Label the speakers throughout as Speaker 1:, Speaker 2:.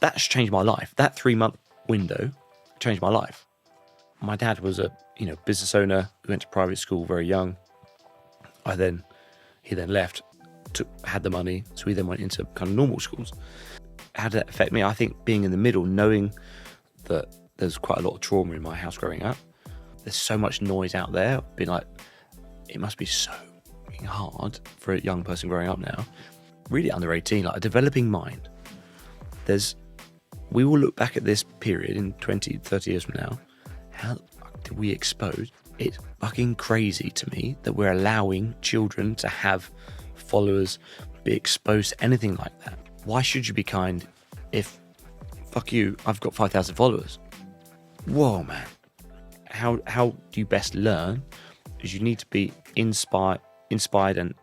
Speaker 1: that's changed my life. That 3-month window changed my life. My dad was a business owner who went to private school very young. He then left, had the money, so he then went into kind of normal schools. How did that affect me? I think being in the middle, knowing that there's quite a lot of trauma in my house growing up, there's so much noise out there, being like, it must be so hard for a young person growing up now, really under 18, like a developing mind. We will look back at this period in 20, 30 years from now. How the fuck did we expose? It's fucking crazy to me that we're allowing children to have followers, be exposed to anything like that. Why should you be kind if, fuck you, I've got 5,000 followers? Whoa, man. How do you best learn? Is you need to be inspired and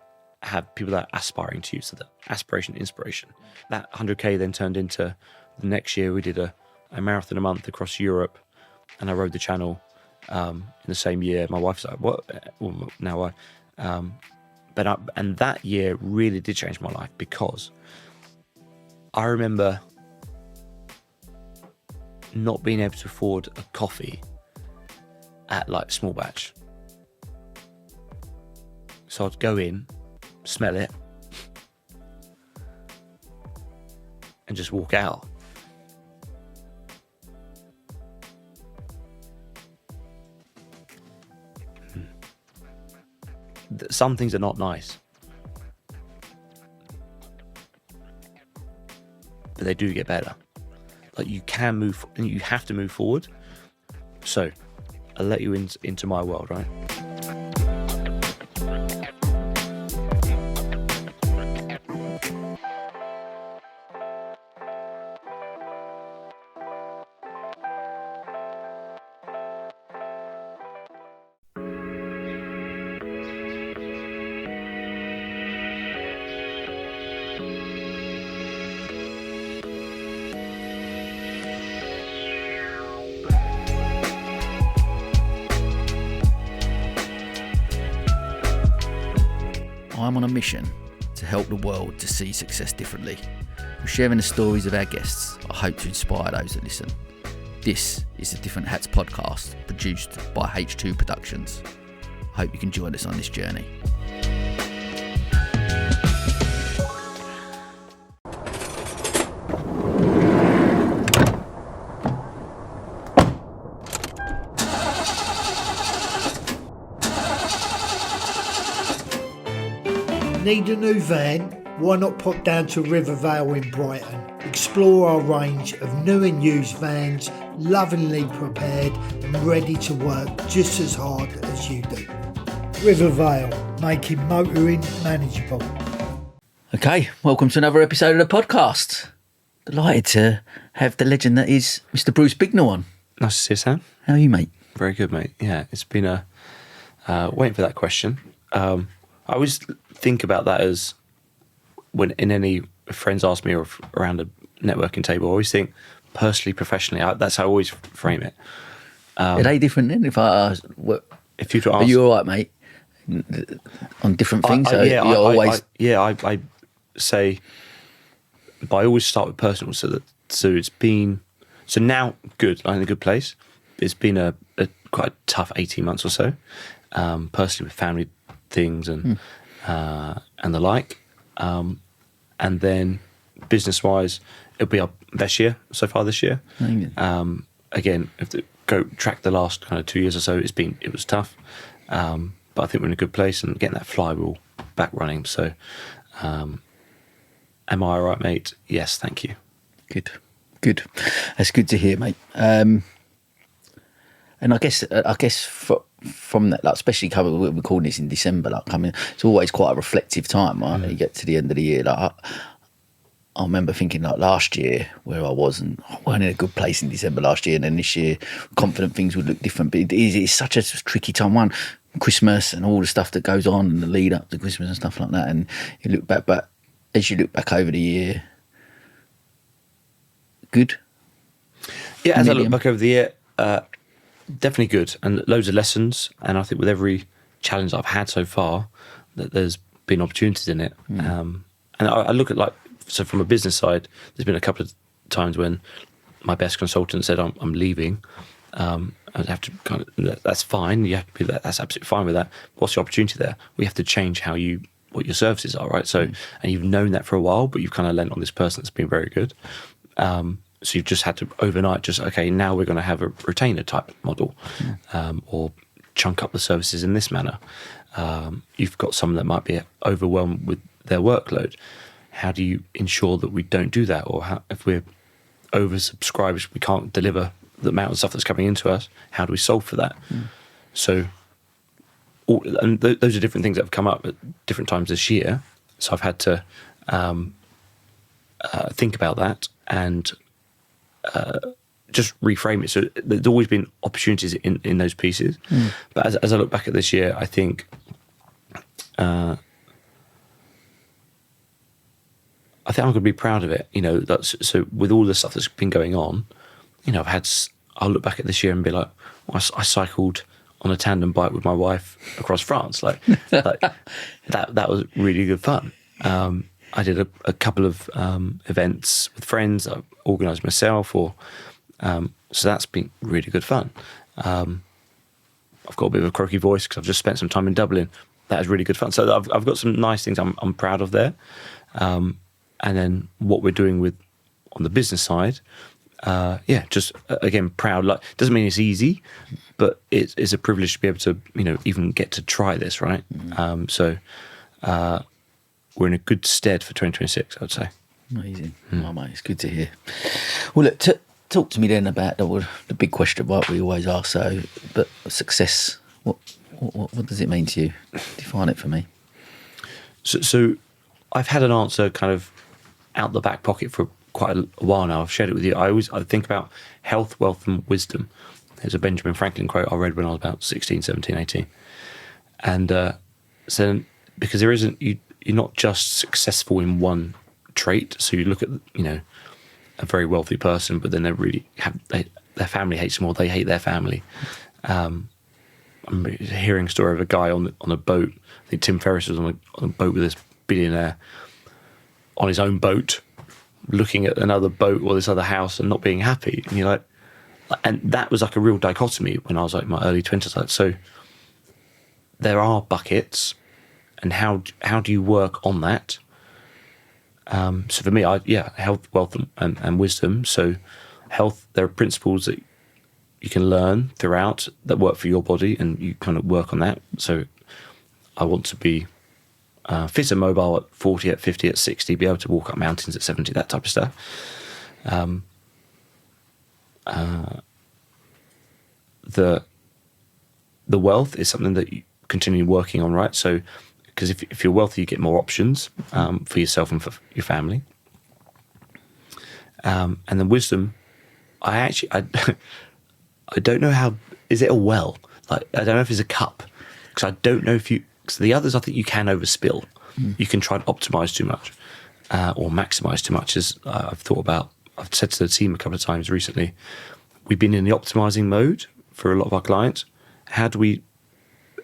Speaker 1: have people that are aspiring to you. So the aspiration, inspiration. That 100K then turned into the next year we did a marathon a month across Europe, and I rode the channel in the same year. My wife's like, what? Well, now I, and that year really did change my life, because I remember not being able to afford a coffee at like small batch. So I'd go in, smell it, and just walk out. Some things are not nice, but they do get better. Like you can move, and you have to move forward. So I'll let you into my world, right?
Speaker 2: I'm on a mission to help the world to see success differently. We're sharing the stories of our guests. I hope to inspire those that listen. This is the Different Hats podcast, produced by H2 Productions. I hope you can join us on this journey.
Speaker 3: Need a new van? Why not pop down to Rivervale in Brighton? Explore our range of new and used vans, lovingly prepared and ready to work just as hard as you do. Rivervale, making motoring manageable.
Speaker 2: Okay, welcome to another episode of the podcast. Delighted to have the legend that is Mr. Bruce Bignell on.
Speaker 1: Nice to see you, Sam.
Speaker 2: How are you, mate?
Speaker 1: Very good, mate. Yeah, it's been waiting for that question. I always think about that as when in any friends ask me or around a networking table, I always think personally, professionally. That's how I always frame it.
Speaker 2: Are they different then? If I ask,
Speaker 1: if you ask,
Speaker 2: are you all right, mate? On different things?
Speaker 1: I say, but I always start with personal. So it's been now good. I'm in a good place. It's been a quite a tough 18 months or so, personally with family things and the like, and then business wise it'll be our best year so far this year. Again, if to go track the last kind of 2 years or so, it was tough, but I think we're in a good place and getting that flywheel back running. So am I all right, mate? Yes, thank you.
Speaker 2: Good That's good to hear, mate. And I guess from that, like, especially we're recording this in December, like it's always quite a reflective time, right? You get to the end of the year, like I remember thinking like last year where I was, and I weren't in a good place in December last year, and then this year confident things would look different, but it's such a tricky time, one, Christmas and all the stuff that goes on and the lead up to Christmas and stuff like that, and you look back, but as you look back over the year, good?
Speaker 1: Yeah, as I look back over the year, definitely good, and loads of lessons. And I think with every challenge I've had so far, that there's been opportunities in it. And I look at, like, so from a business side, there's been a couple of times when my best consultant said I'm leaving. I'd have to kind of, that's fine. You have to be that's absolutely fine with that. What's the opportunity there? We have to change what your services are, right? So, and you've known that for a while, but you've kind of lent on this person that's been very good. So you've just had to overnight okay, now we're going to have a retainer type model, or chunk up the services in this manner. You've got someone that might be overwhelmed with their workload. How do you ensure that we don't do that? Or if we're oversubscribed, we can't deliver the amount of stuff that's coming into us, how do we solve for that? So, those are different things that have come up at different times this year. So I've had to think about that and just reframe it. So there's always been opportunities in those pieces. But as I look back at this year, I think I'm going to be proud of it. So with all the stuff that's been going on, I'll look back at this year and be like, well, I cycled on a tandem bike with my wife across France. Like that was really good fun. I did a couple of events with friends I organised myself, so that's been really good fun. I've got a bit of a croaky voice because I've just spent some time in Dublin. That is really good fun. So I've got some nice things I'm proud of there. And then what we're doing on the business side, just again proud. Like, doesn't mean it's easy, but it's a privilege to be able to even get to try this, right? So we're in a good stead for 2026, I would say.
Speaker 2: Amazing. Oh, mate, it's good to hear. Well, look, talk to me then about the big question, right? We always ask. So, but success. What does it mean to you? Define it for me.
Speaker 1: So I've had an answer kind of out the back pocket for quite a while now. I've shared it with you. I think about health, wealth and wisdom. There's a Benjamin Franklin quote I read when I was about 16, 17, 18. And so because you're not just successful in one trait. So you look at, a very wealthy person, but then their family hates them or they hate their family. I'm hearing a story of a guy on a boat. I think Tim Ferriss was on a boat with this billionaire on his own boat, looking at another boat or this other house and not being happy. And you're like, and that was like a real dichotomy when I was like in my early 20s. Like, so there are buckets, and how do you work on that? So for me, health, wealth and wisdom. So health, there are principles that you can learn throughout that work for your body, and you kind of work on that. So I want to be fit and mobile at 40, at 50, at 60, be able to walk up mountains at 70, that type of stuff. The wealth is something that you continue working on, right? So, because if you're wealthy, you get more options for yourself and for your family. And then wisdom, I don't know how, is it a well? Like, I don't know if it's a cup, because I don't know because the others I think you can overspill. You can try and optimize too much or maximize too much, as I've thought about. I've said to the team a couple of times recently, we've been in the optimizing mode for a lot of our clients. How do we,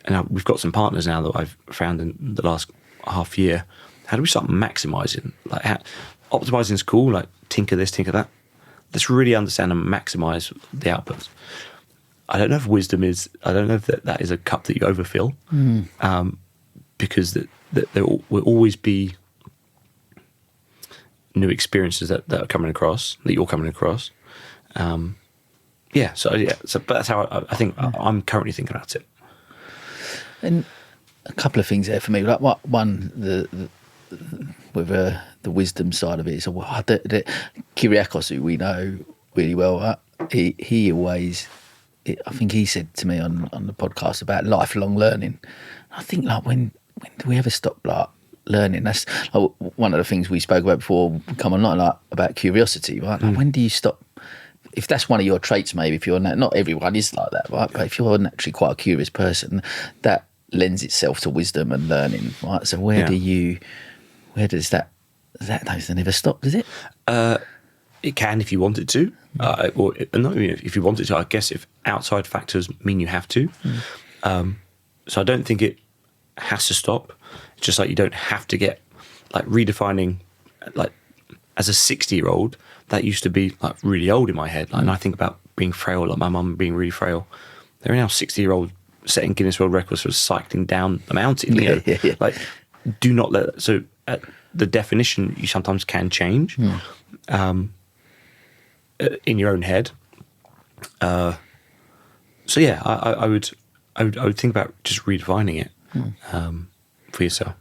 Speaker 1: and we've got some partners now that I've found in the last half year, how do we start maximizing? Like, optimizing is cool, like tinker this, tinker that. Let's really understand and maximize the outputs. I don't know if wisdom is, I don't know if that is a cup that you overfill, because there will always be new experiences that are coming across, that you're coming across. So that's how I think I'm currently thinking about it.
Speaker 2: And a couple of things there for me. Like one, with the wisdom side of it is, Kyriakos, who we know really well, he always, I think he said to me on the podcast about lifelong learning. I think, like, when do we ever stop like learning? That's like one of the things we spoke about before we come online, like about curiosity, right? Like, when do you stop? If that's one of your traits, maybe, if you're not everyone is like that, right? But if you're naturally quite a curious person, that lends itself to wisdom and learning, right? So where does that never stop, does it?
Speaker 1: It can if you want it to, or not even if you want it to. I guess if outside factors mean you have to. So I don't think it has to stop. It's just like you don't have to get like redefining. Like as a 60-year-old, that used to be like really old in my head. Like, and I think about being frail, like my mum being really frail. There are now 60-year-olds setting Guinness World Records for cycling down the mountain. You know? Like, do not let. So the definition you sometimes can change in your own head. So yeah, I would think about just redefining it for yourself.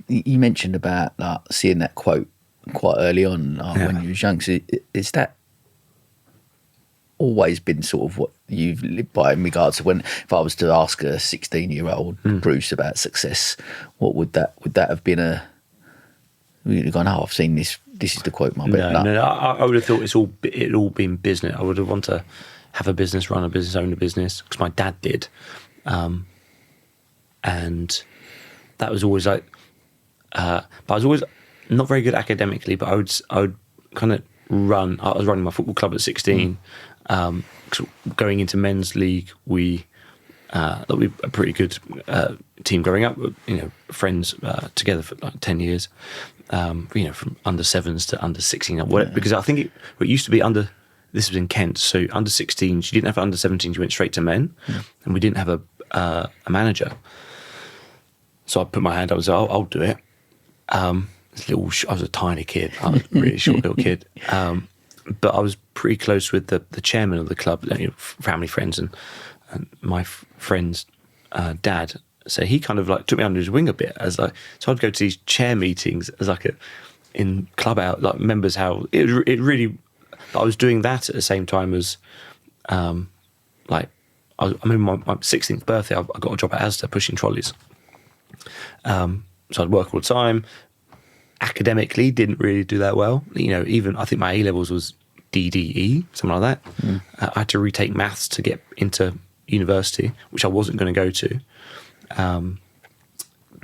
Speaker 2: You mentioned about like seeing that quote quite early on when you was young. So is that always been sort of what you've lived by in regards to when, if I was to ask a 16-year-old Bruce about success, what would that have been you'd have gone, oh, I've seen this is the quote, Mum.
Speaker 1: No, I would have thought it all been business. I would have wanted to have a business, run a business, own a business, because my dad did. And that was always like, but I was always not very good academically, but I would kind of run. I was running my football club at 16. Going into men's league, we a pretty good team growing up. You know, friends together for like 10 years. You know, from under 7s to under 16, because I think it used to be under. This was in Kent, so under 16s, you didn't have under 17s. You went straight to men, and we didn't have a manager. So I put my hand up and said, I'll do it. I was a tiny kid. I was a really short little kid. But I was pretty close with the chairman of the club, you know, family friends, and my friend's dad. So he kind of like took me under his wing a bit so I'd go to these chair meetings as like in club out, like members how it really, I was doing that at the same time as like, I remember my 16th birthday, I got a job at Asda pushing trolleys. So I'd work all the time. Academically, didn't really do that well. You know, even I think my A-levels was DDE, something like that. I had to retake maths to get into university, which I wasn't going to go to,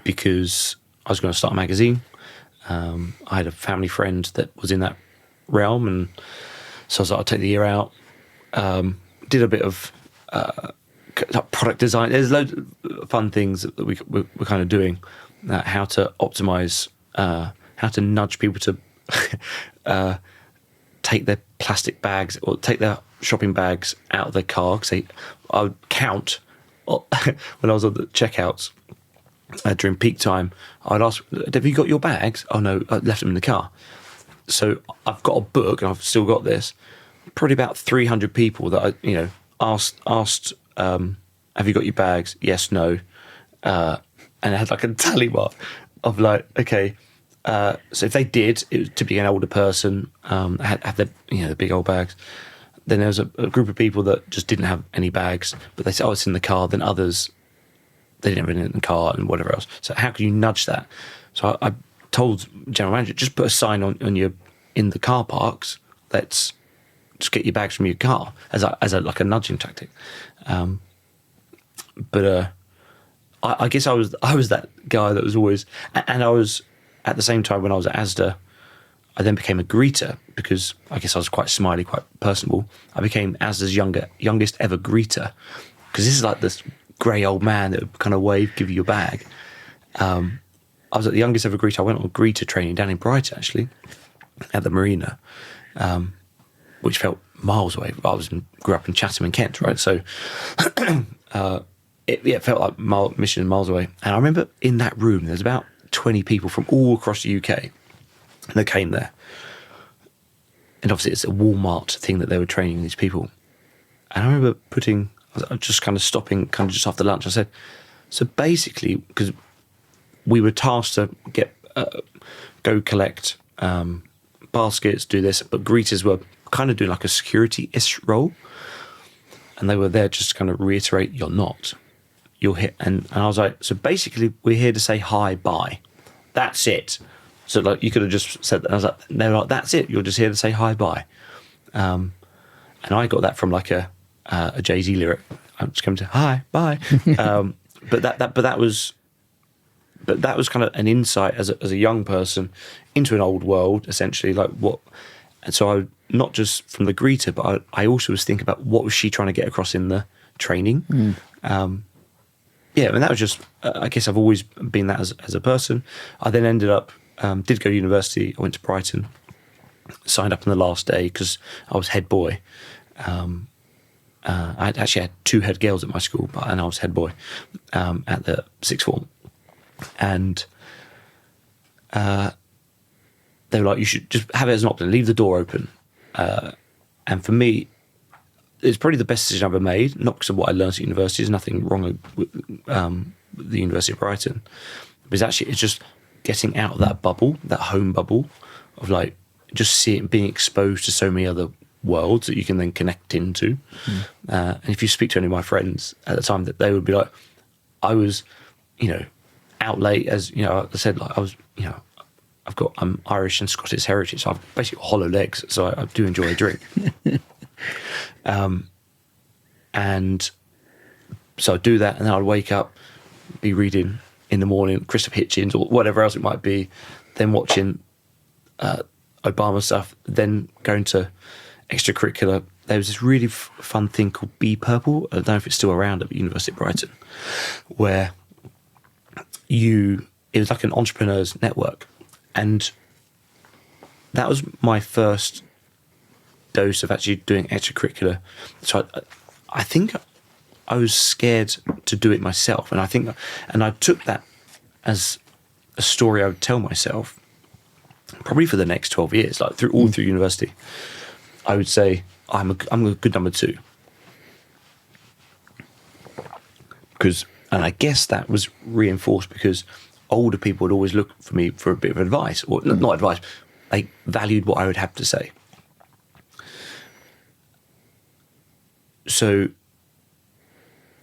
Speaker 1: because I was going to start a magazine. I had a family friend that was in that realm, and so I was like, I'll take the year out. Did a bit of product design. There's loads of fun things that we're kind of doing. How to optimize, how to nudge people to take their plastic bags or take their shopping bags out of their car. Because I would count when I was on the checkouts during peak time. I'd ask, have you got your bags? Oh no, I left them in the car. So I've got a book, and I've still got this. Probably about 300 people that I, asked, have you got your bags? Yes, no. And I had like a tally mark of like, okay, so if they did, it was typically an older person, had the the big old bags. Then there was a group of people that just didn't have any bags, but they said, oh, it's in the car. Then others, they didn't have it in the car and whatever else. So how can you nudge that? So I told general manager, just put a sign on your in the car parks. Let's just get your bags from your car as a like a nudging tactic. But I guess I was that guy that was always, and I was at the same time when I was at Asda, I then became a greeter because I guess I was quite smiley, quite personable. I became Asda's youngest ever greeter, because this is like this grey old man that would kind of wave, give you your bag. I was at the youngest ever greeter. I went on greeter training down in Brighton, actually, at the marina, which felt miles away. Grew up in Chatham in Kent, right? So it felt like mission miles away. And I remember in that room, there's about 20 people from all across the UK that came there. And obviously it's a Walmart thing that they were training these people. And I remember I was just kind of stopping, kind of just after lunch. I said, so basically, because we were tasked to go collect baskets, do this, but greeters were kind of doing like a security-ish role. And they were there just to kind of reiterate, you're not. You're here. And I was like, so basically we're here to say hi, bye. That's it. So like you could have just said that. I was like, they were like, that's it. You're just here to say hi, bye. And I got that from like a Jay-Z lyric. I'm just coming to hi, bye. But that was kind of an insight as a young person into an old world, essentially. Like what, and so I not just from the greeter, but I also was thinking about what was she trying to get across in the training. Yeah, and that was just, I guess I've always been that as a person. I then ended up did go to university. I went to Brighton, signed up on the last day because I was head boy. I actually had 2 head girls at my school, and I was head boy at the sixth form. And they were like, you should just have it as an option, leave the door open. And for me, it's probably the best decision I've ever made, not because of what I learned at university. There's nothing wrong with the University of Brighton. But it's just getting out of that bubble, that home bubble of like just being exposed to so many other worlds that you can then connect into. And if you speak to any of my friends at the time, that they would be like, I was, out late, as I said, like I was, I'm Irish and Scottish heritage, so I've basically hollow legs, so I do enjoy a drink. And so I'd do that, and then I'd wake up, be reading in the morning Christopher Hitchens or whatever else it might be, then watching Obama stuff, then going to extracurricular. There was this really fun thing called Be Purple. I don't know if it's still around at the University of Brighton, where it was like an entrepreneurs network. And that was my first dose of actually doing extracurricular. So I think I was scared to do it myself. And I took that as a story I would tell myself probably for the next 12 years, like through university. I would say, I'm a good number 2. And I guess that was reinforced because older people would always look for me for a bit of advice, or not advice, they valued what I would have to say. So,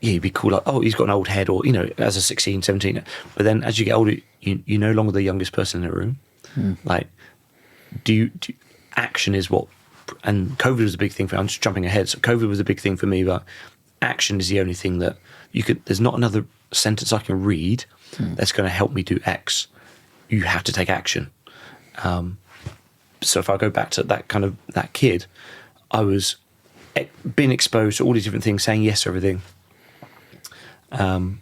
Speaker 1: yeah, you'd be cool, like, oh, he's got an old head, or, as a 16, 17. But then as you get older, you're no longer the youngest person in the room. Like, action is what, and COVID was a big thing for me. I'm just jumping ahead. So COVID was a big thing for me, but action is the only thing that there's not another sentence I can read that's going to help me do X. You have to take action. So if I go back to that kid, I was being exposed to all these different things, saying yes to everything. And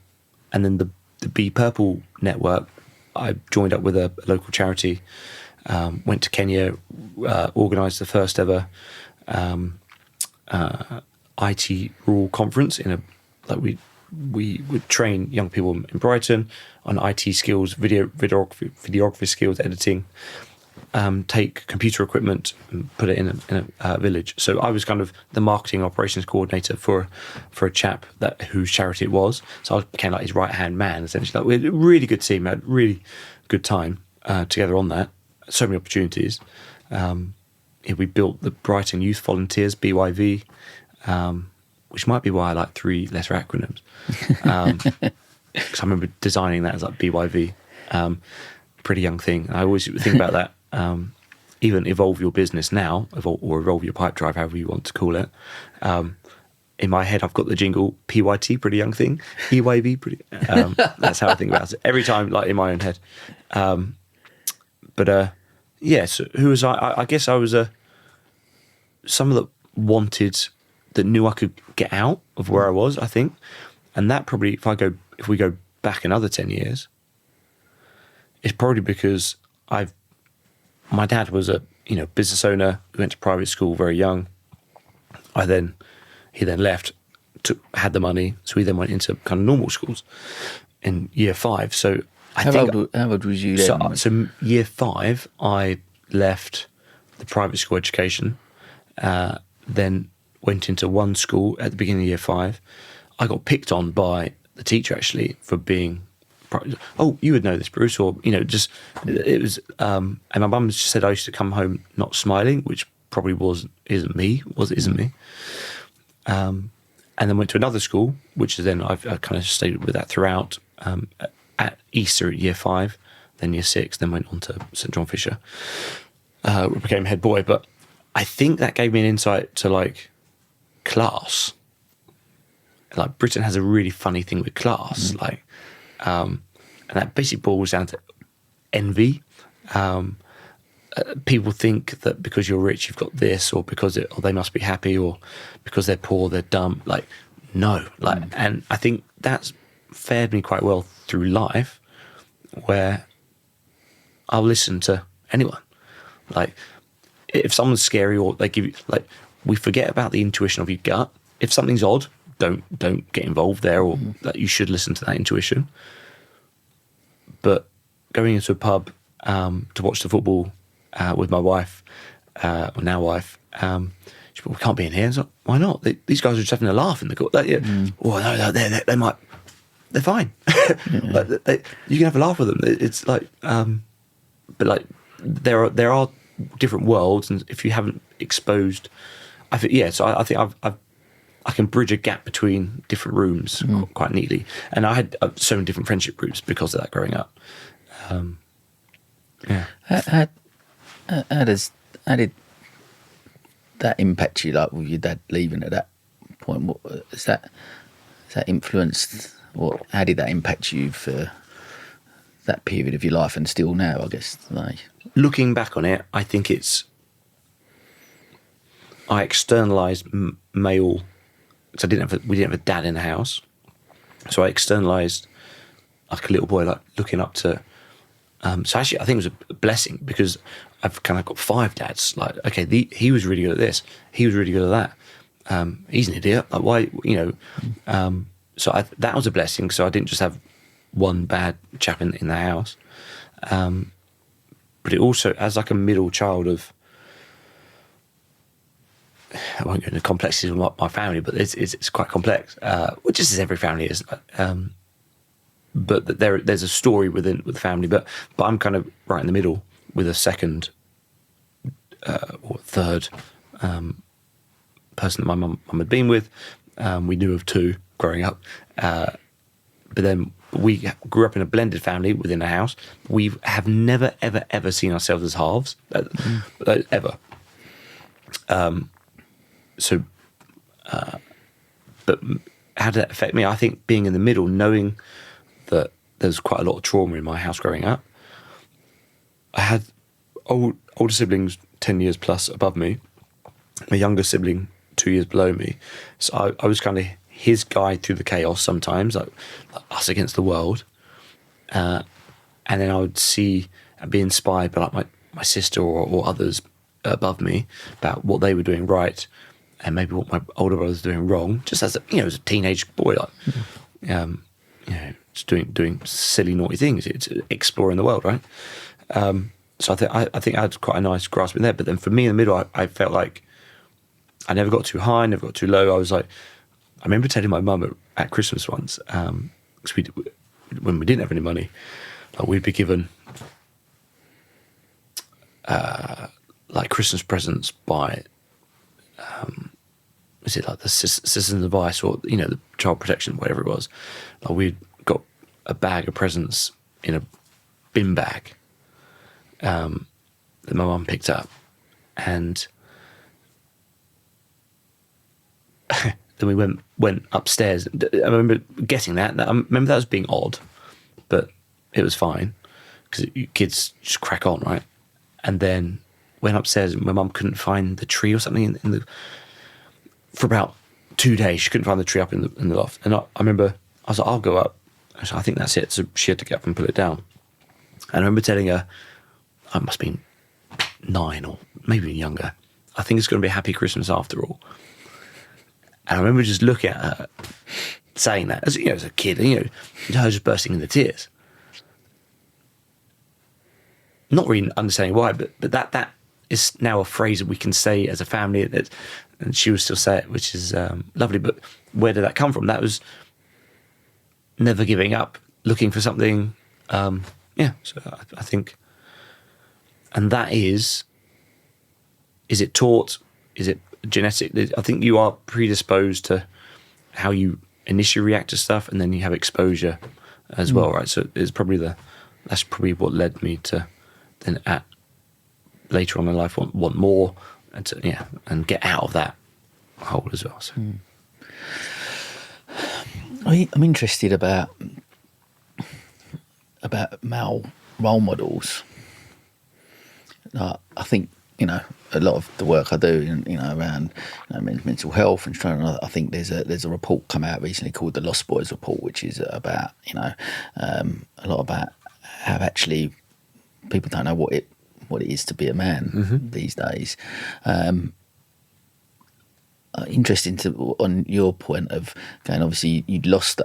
Speaker 1: then the Be Purple network, I joined up with a local charity, went to Kenya, organised the first ever IT rural conference we would train young people in Brighton on IT skills, videography skills, editing, take computer equipment and put it in a village. So I was kind of the marketing operations coordinator for a chap whose charity it was. So I became like his right-hand man, essentially. Like, we had a really good team, had a really good time together on that. So many opportunities. We built the Brighton Youth Volunteers, BYV, which might be why I like 3-letter acronyms. Because I remember designing that as like BYV. Pretty young thing. I always think about that. Even evolve your business now, or evolve your pipe drive, however you want to call it. In my head, I've got the jingle PYT, pretty young thing. EYB, pretty. That's how I think about it every time, like in my own head. Yeah. So who was I? I guess I was someone that knew I could get out of where I was, I think. And that probably, if we go back another 10 years, it's probably because my dad was a business owner who went to private school very young. He then left, had the money, so he then went into kind of normal schools in year 5. So
Speaker 2: how old was you then?
Speaker 1: So year 5, I left the private school education, then went into one school at the beginning of year 5. I got picked on by the teacher actually for being, oh, you would know this, Bruce, or just it was. And my mum just said I used to come home not smiling, which probably isn't me. And then went to another school, which is then I kind of stayed with that throughout. At Easter at year 5, then year 6, then went on to St John Fisher, became head boy. But I think that gave me an insight to like class. Like Britain has a really funny thing with class, and that basically boils down to envy. People think that because you're rich, you've got this, or or they must be happy, or because they're poor, they're dumb. Like, no, and I think that's fared me quite well through life, where I'll listen to anyone. Like, if someone's scary or they give you, like, we forget about the intuition of your gut. If something's odd, don't get involved there, or that you should listen to that intuition. But going into a pub to watch the football with my wife, or now wife, she said, we can't be in here. It's like, why not? These guys are just having a laugh in the court. Well, no, they might. They're fine. Like, you can have a laugh with them. It's like, but like there are different worlds, and if you haven't exposed, I think So I think I can bridge a gap between different rooms quite neatly, and I had so many different friendship groups because of that growing up.
Speaker 2: How did that impact you? Like with your dad leaving at that point, what is that influenced? Or how did that impact you for that period of your life and still now? I guess. Like,
Speaker 1: looking back on it, I think I externalized male. So we didn't have a dad in the house, so I externalized like a little boy, like looking up to. So actually, I think it was a blessing because I've kind of got 5 dads. Like, okay, he was really good at this. He was really good at that. He's an idiot. Like, why? So that was a blessing. So I didn't just have one bad chap in the house. But it also, as like a middle child of, I won't go into the complexities of my family, but it's quite complex, which just as every family is. But there's a story within with the family, but I'm kind of right in the middle with a second or third person that my mum had been with. We knew of 2 growing up, but then we grew up in a blended family within a house. We have never ever seen ourselves as halves, ever. But how did that affect me? I think being in the middle, knowing that there's quite a lot of trauma in my house growing up. I had older siblings 10 years plus above me, my younger sibling 2 years below me. So I was kind of his guy through the chaos sometimes, like us against the world. And then I would see and be inspired by like my sister or others above me about what they were doing right and maybe what my older brother was doing wrong, just as as a teenage boy, like, just doing silly, naughty things. It's exploring the world, right? So I think I had quite a nice grasp in there. But then for me in the middle, I felt like I never got too high, never got too low. I was like, I remember telling my mum at Christmas once, because when we didn't have any money, like we'd be given like Christmas presents by, is it like the Citizens Advice or the Child Protection, whatever it was. Like we'd got a bag of presents in a bin bag that my mum picked up, and then we went upstairs. I remember getting that. I remember that was being odd, but it was fine because kids just crack on, right? And then went upstairs, and my mum couldn't find the tree or something for about 2 days. She couldn't find the tree up in the loft. And I remember I was like, I'll go up. So I think that's it. So she had to get up and pull it down. And I remember telling her, I must have been 9 or maybe even younger, I think it's going to be a happy Christmas after all. And I remember just looking at her, saying that as as a kid, her just bursting into tears. Not really understanding why, but that is now a phrase that we can say as a family, and she would still say it, which is lovely. But where did that come from? That was never giving up, looking for something. So I think, and that is it taught? Is it genetic? I think you are predisposed to how you initially react to stuff, and then you have exposure as well, right? So it's probably that's probably what led me to then later on in life want more and get out of that hole as well. So.
Speaker 2: I'm interested about male role models. I think a lot of the work I do, around mental health and trying. I think there's a report come out recently called the Lost Boys Report, which is about a lot about how actually people don't know what it is to be a man these days. Interesting on your point of going, obviously you'd lost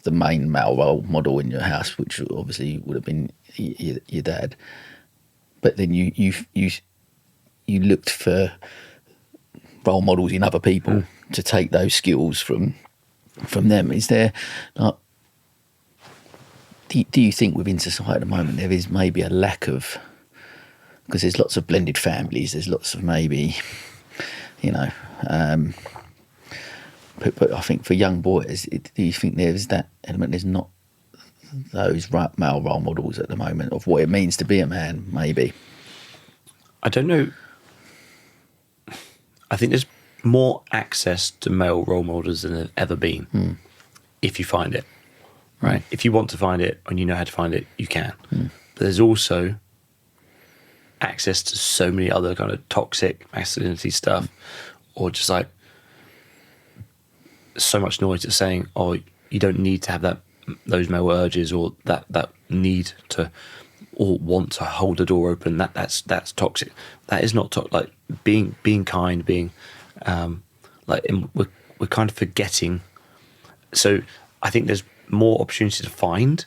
Speaker 2: the main male role model in your house, which obviously would have been your dad, but then you looked for role models in other people to take those skills from them. Is there, like, do you think within society at the moment there is maybe a lack of, because there's lots of blended families, there's lots of maybe, but I think for young boys, do you think there's that element? There's not those male role models at the moment of what it means to be a man, maybe.
Speaker 1: I don't know. I think there's more access to male role models than there's ever been, if you find it, right? If you want to find it and you know how to find it, you can. But there's also access to so many other kind of toxic masculinity stuff, or just like so much noise that's saying, oh, you don't need to have those male urges, or that need to or want to hold the door open. That's toxic. That is not toxic. Like being kind, being we're kind of forgetting. So I think there's more opportunity to find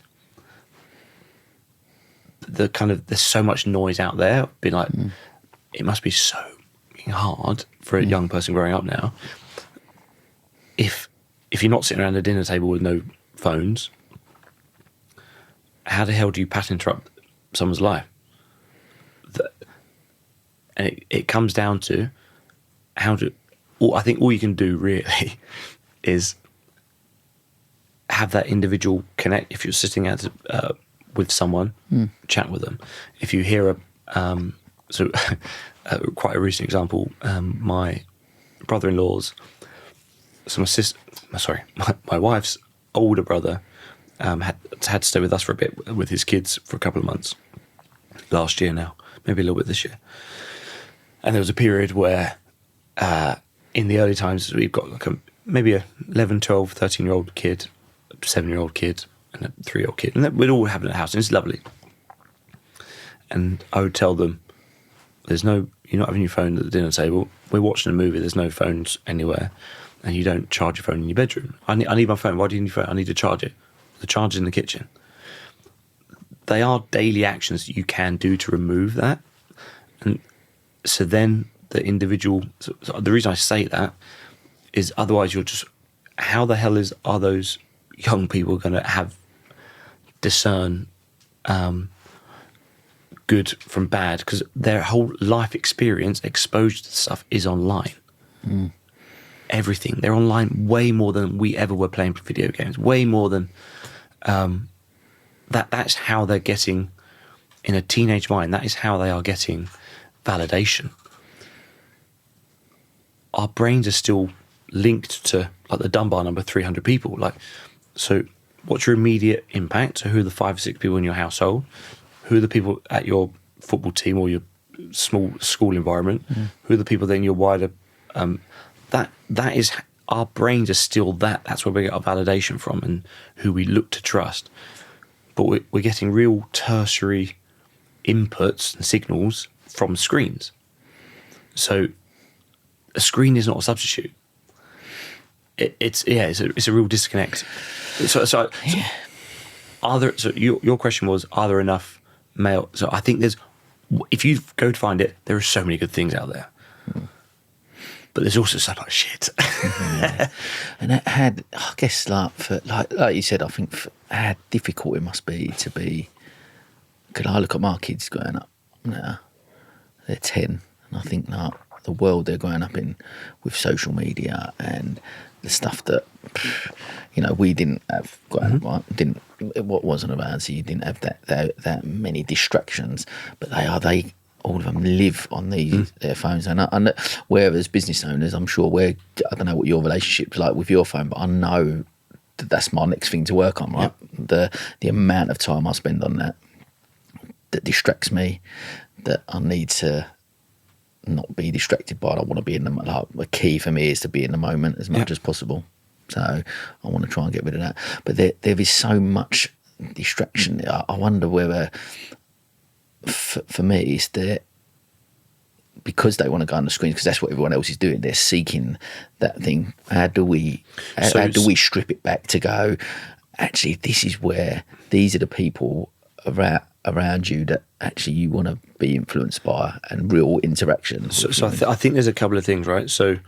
Speaker 1: the kind of, there's so much noise out there. Being like, it must be so hard for a young person growing up now. If you're not sitting around a dinner table with no phones, how the hell do you pattern interrupt someone's life? And it comes down to I think all you can do really is have that individual connect. If you're sitting with someone, chat with them. If you hear quite a recent example, my brother-in-law's, my wife's older brother had to stay with us for a bit with his kids for a couple of months last year now, maybe a little bit this year. And there was a period where in the early times we've got like maybe a 11, 12, 13-year-old kid, 7-year-old kid and a 3-year-old kid, and we'd all have it in the house, and it's lovely. And I would tell them, you're not having your phone at the dinner table, we're watching a movie, there's no phones anywhere, and you don't charge your phone in your bedroom. I need my phone. Why do you need your phone? I need to charge it. The charger's in the kitchen. They are daily actions that you can do to remove that. And so then the individual, so the reason I say that is otherwise you're just, how the hell are those young people going to discern good from bad? Because their whole life experience, exposure to stuff is online. Everything. They're online way more than we ever were playing video games, way more than that's how they're getting, in a teenage mind, that is how they are getting validation. Our brains are still linked to like the Dunbar number, 300 people. Like, so what's your immediate impact? So who are the 5 or 6 people in your household? Who are the people at your football team or your small school environment? Who are the people then your wider that is, our brains are still that's where we get our validation from and who we look to trust. But we're getting real tertiary inputs and signals from screens. So a screen is not a substitute. It's a real disconnect. So your question was, are there enough male? So I think if you go to find it, there are so many good things out there. But there's also so much shit.
Speaker 2: And that had, I guess, like you said, I think how difficult it must be to be. Because I look at my kids growing up now, they're 10, and I think the world they're growing up in with social media and the stuff that we didn't have growing up, right? What wasn't around, so you didn't have that many distractions. But they all of them live on their phones, and whereas business owners, I'm sure I don't know what your relationship's like with your phone, but I know that's my next thing to work on, right? Yep. The amount of time I spend on that distracts me, that I need to not be distracted by. I want to be in the, like, the key for me is to be in the moment as much as possible. So I want to try and get rid of that. But there is so much distraction. I wonder whether for me, it's that because they want to go on the screen, because that's what everyone else is doing. They're seeking that thing. How do we strip it back to go? Actually, this is where these are the people around you that actually you want to be influenced by, and real interaction.
Speaker 1: So I think there's a couple of things, right? So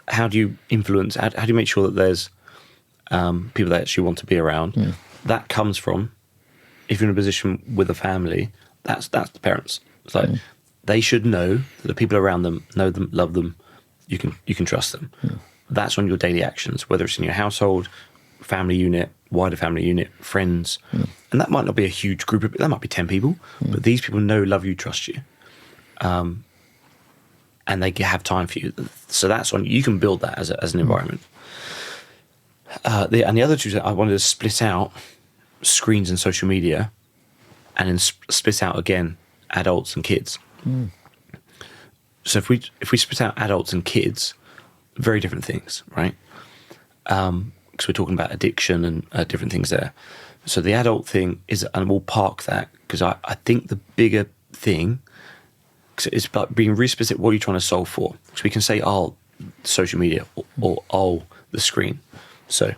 Speaker 1: how do you influence? How do you make sure that there's people that actually want to be around?
Speaker 2: Yeah.
Speaker 1: That comes from, if you're in a position with a family, that's the parents. It's like they should know that the people around them know them, love them. You can trust them.
Speaker 2: Yeah.
Speaker 1: That's on your daily actions, whether it's in your household, family unit, wider family unit, friends.
Speaker 2: Yeah.
Speaker 1: And that might not be a huge group of, that might be 10 people, but these people know, love you, trust you. And they have time for you. So that's on, you can build that as an environment. And the other two, I wanted to split out screens and social media, and then split out again adults and kids. So if we split out adults and kids, very different things, right? Because we're talking about addiction and different things there. So the adult thing is, and we'll park that, because I think the bigger thing, cause it's about being really specific. What are you trying to solve for? So we can say, oh, social media, or oh, the screen. So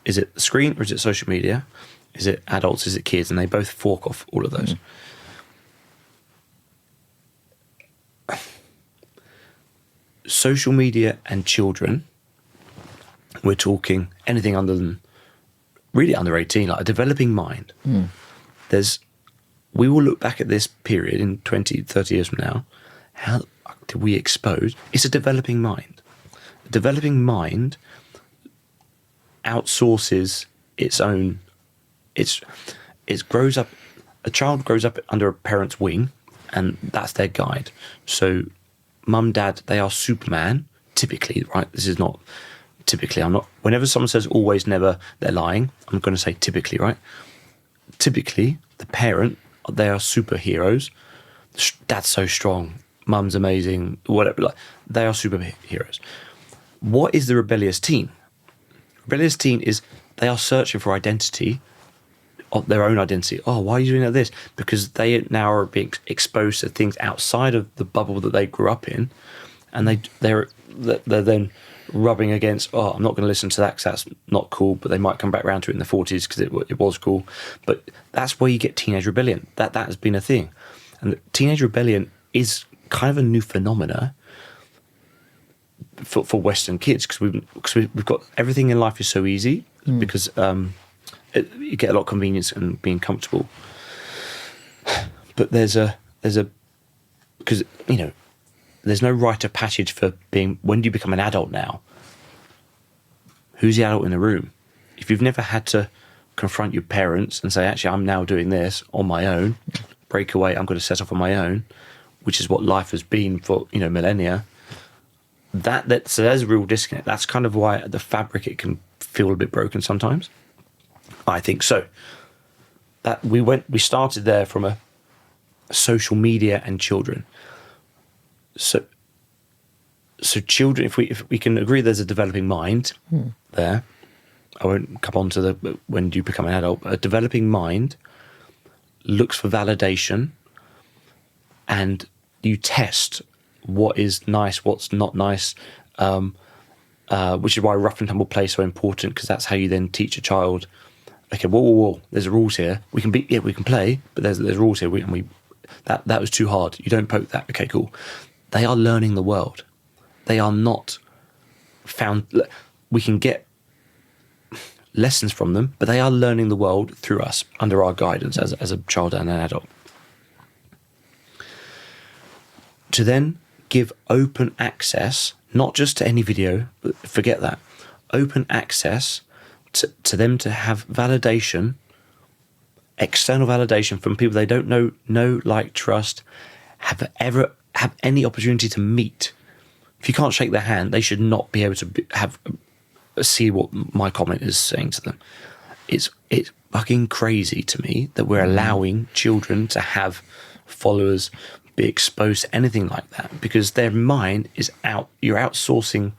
Speaker 1: is it the screen, or is it social media? Is it adults? Is it kids? And they both fork off all of those. Social media and children, we're talking anything really under 18, like a developing mind. We will look back at this period in 20, 30 years from now. How the fuck did we expose? It's a developing mind. A developing mind outsources its own. It grows up. A child grows up under a parent's wing, and that's their guide. So, mum, dad, they are Superman. Typically, right? This is not typically. I'm not. Whenever someone says always, never, they're lying. I'm going to say typically, right? Typically, the parent, they are superheroes. Dad's so strong. Mum's amazing. Whatever. Like, they are superheroes. What is the rebellious teen? Rebellious teen is they are searching for identity, of their own identity. Oh, why are you doing like this? Because they now are being exposed to things outside of the bubble that they grew up in, and they're then rubbing against. Oh, I'm not going to listen to that because that's not cool. But they might come back around to it in the 40s because it was cool. But that's where you get teenage rebellion. That has been a thing, and teenage rebellion is kind of a new phenomena for Western kids, because we've got everything in life is so easy, because you get a lot of convenience and being comfortable. But there's because there's no rite of passage for being, when do you become an adult now? Who's the adult in the room? If you've never had to confront your parents and say, actually, I'm now doing this on my own, break away, I'm going to set off on my own, which is what life has been for millennia. So there's a real disconnect. That's kind of why the fabric, it can feel a bit broken sometimes. I think so. That we started there from a social media and children. So children, if we can agree there's a developing mind there. I won't come on to the when do you become an adult, but a developing mind looks for validation, and you test what is nice, what's not nice, which is why rough and tumble play is so important, because that's how you then teach a child. Okay, whoa, there's rules here. We can play, but there's rules here. That was too hard. You don't poke that. Okay, cool. They are learning the world. They are not found. We can get lessons from them, but they are learning the world through us, under our guidance as a child and an adult. To then give open access, not just to any video, but forget that. Open access to them to have validation, external validation from people they don't know, like, trust, have any opportunity to meet. If you can't shake their hand, they should not be able to see what my comment is saying to them. It's fucking crazy to me that we're allowing children to have followers, be exposed to anything like that, because their mind is out. You're outsourcing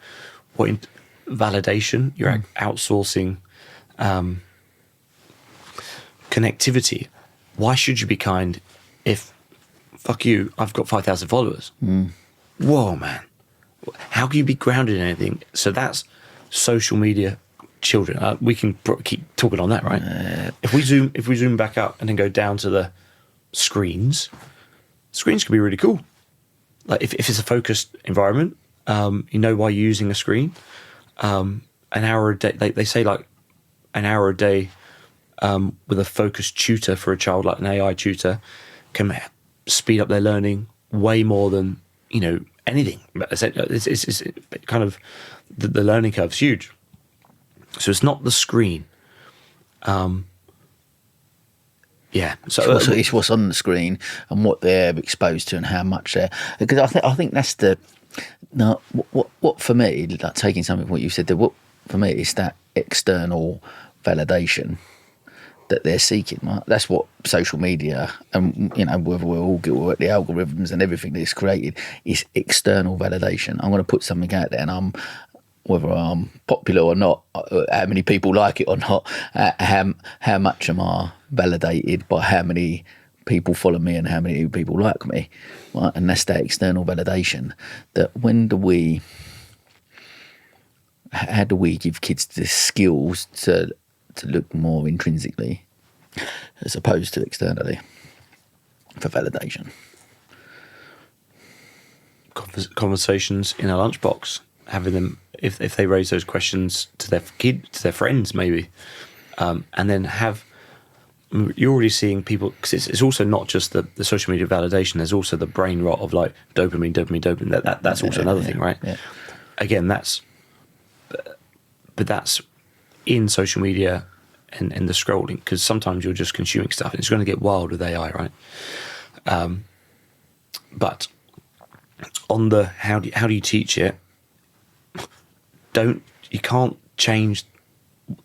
Speaker 1: validation. You're outsourcing connectivity. why should you be kind if, fuck you, I've got 5,000 followers? Whoa, man. How can you be grounded in anything? So that's social media children. We can keep talking on that, right? If we zoom back up and then go down to the screens can be really cool. Like if it's a focused environment, you know why you're using a screen. An hour a day, they say like an hour a day with a focused tutor for a child, like an AI tutor, can speed up their learning way more than, you know, anything. It's kind of the learning curve's huge. So it's not the screen. So
Speaker 2: it's what's on the screen and what they're exposed to and how much they're. Because I think that's the. No, what for me, like taking something from what you said there, what for me is that external validation that they're seeking. Right? That's what social media and, you know, whether we're all guilty of the algorithms and everything that's created is external validation. I'm going to put something out there, and whether I'm popular or not, how many people like it or not, how much am I validated by how many people follow me and how many people like me, right? And that's that external validation. That how do we give kids the skills to look more intrinsically as opposed to externally for validation?
Speaker 1: Conversations in a lunchbox, having them, if they raise those questions to their their friends maybe, and then you're already seeing people, because it's also not just the social media validation, there's also the brain rot of like dopamine. That's also another thing, right?
Speaker 2: Yeah.
Speaker 1: Again, that's in social media and the scrolling, because sometimes you're just consuming stuff and it's going to get wild with AI, right? But on the how do you teach it, you can't change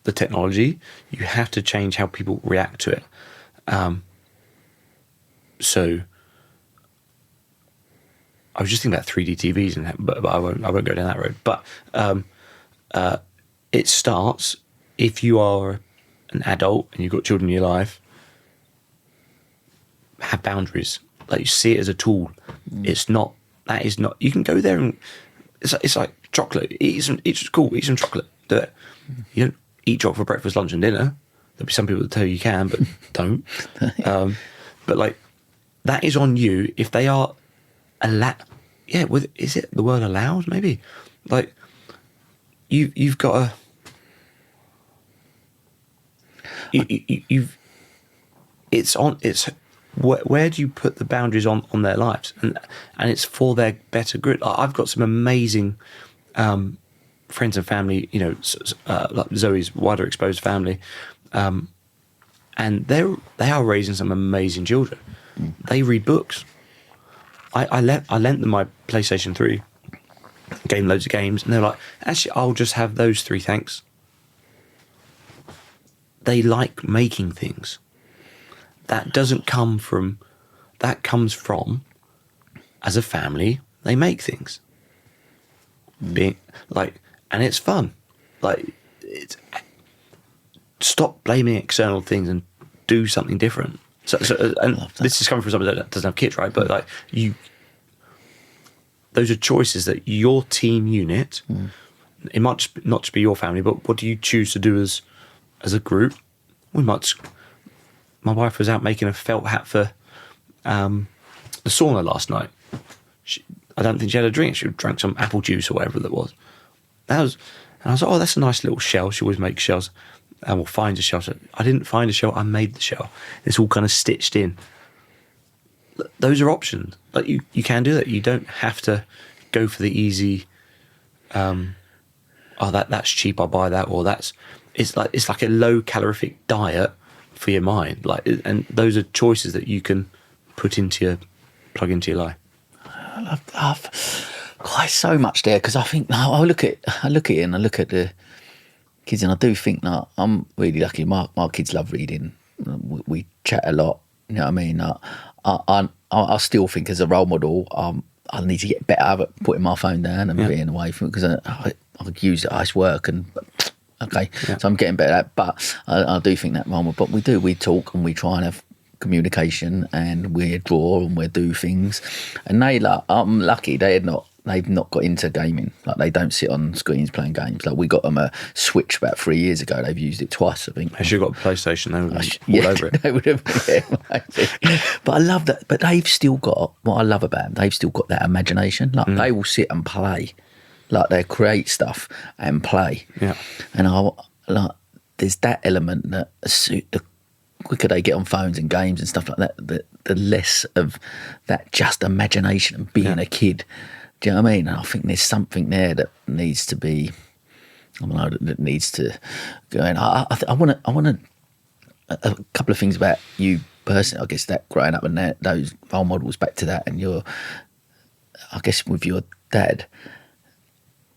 Speaker 1: the technology, you have to change how people react to it. So I was just thinking about 3D TVs, but I won't go down that road. But it starts, if you are an adult and you've got children in your life, have boundaries. Like, you see it as a tool. That is not. You can go there and it's like chocolate. It's cool. Eat some chocolate. Do it. You don't eat chocolate for breakfast, lunch, and dinner. There'll be some people that tell you can, but don't. But like, that is on you. If they are is it the word allowed? Maybe. Like, you've got where do you put the boundaries on their lives, and it's for their better good. I've got some amazing friends and family, you know, like Zoe's wider exposed family, and they are raising some amazing children. They read books. I lent them my PlayStation 3, gave them loads of games, and they're like, actually, I'll just have those 3, thanks. They like making things. That comes from, as a family, they make things. And it's fun. Like, stop blaming external things and do something different. So and this is coming from someone that doesn't have kids, right? But like, those are choices that your team unit, it might not just be your family, but what do you choose to do as a group? My wife was out making a felt hat for the sauna last night. I don't think she had a drink. She drank some apple juice or whatever that was. And I was like, oh, that's a nice little shell. She always makes shells. And we'll find a shell. So I didn't find a shell. I made the shell. It's all kind of stitched in. Those are options. Like, you can do that. You don't have to go for the easy. That's cheap. I'll buy that. Or it's like a low calorific diet for your mind. Like, and those are choices that you can plug into your life.
Speaker 2: I love quite so much there, because I think I look at it and I look at the kids, and I do think that I'm really lucky. My kids love reading. We chat a lot. You know what I mean? I still think, as a role model, I need to get better at putting my phone down and being away from it, because I use it at work and. Okay, so I'm getting better at that, but I do think that moment. But we talk and we try and have communication, and we draw and we do things. And they like, I'm lucky they've not got into gaming. Like they don't sit on screens playing games. Like we got them a Switch about 3 years ago. They've used it twice, I think.
Speaker 1: I should have got a PlayStation. They would have been all over it.
Speaker 2: They would have. Yeah, but I love that. But they've still got what I love about them. They've still got that imagination. Like they will sit and play. Like they create stuff and play.
Speaker 1: Yeah.
Speaker 2: And there's that element that the quicker they get on phones and games and stuff like that, the less of that just imagination and being a kid. Do you know what I mean? And I think there's something there that needs to be, that needs to go in. I want a couple of things about you personally. I guess that growing up and those role models, back to that, and I guess with your dad,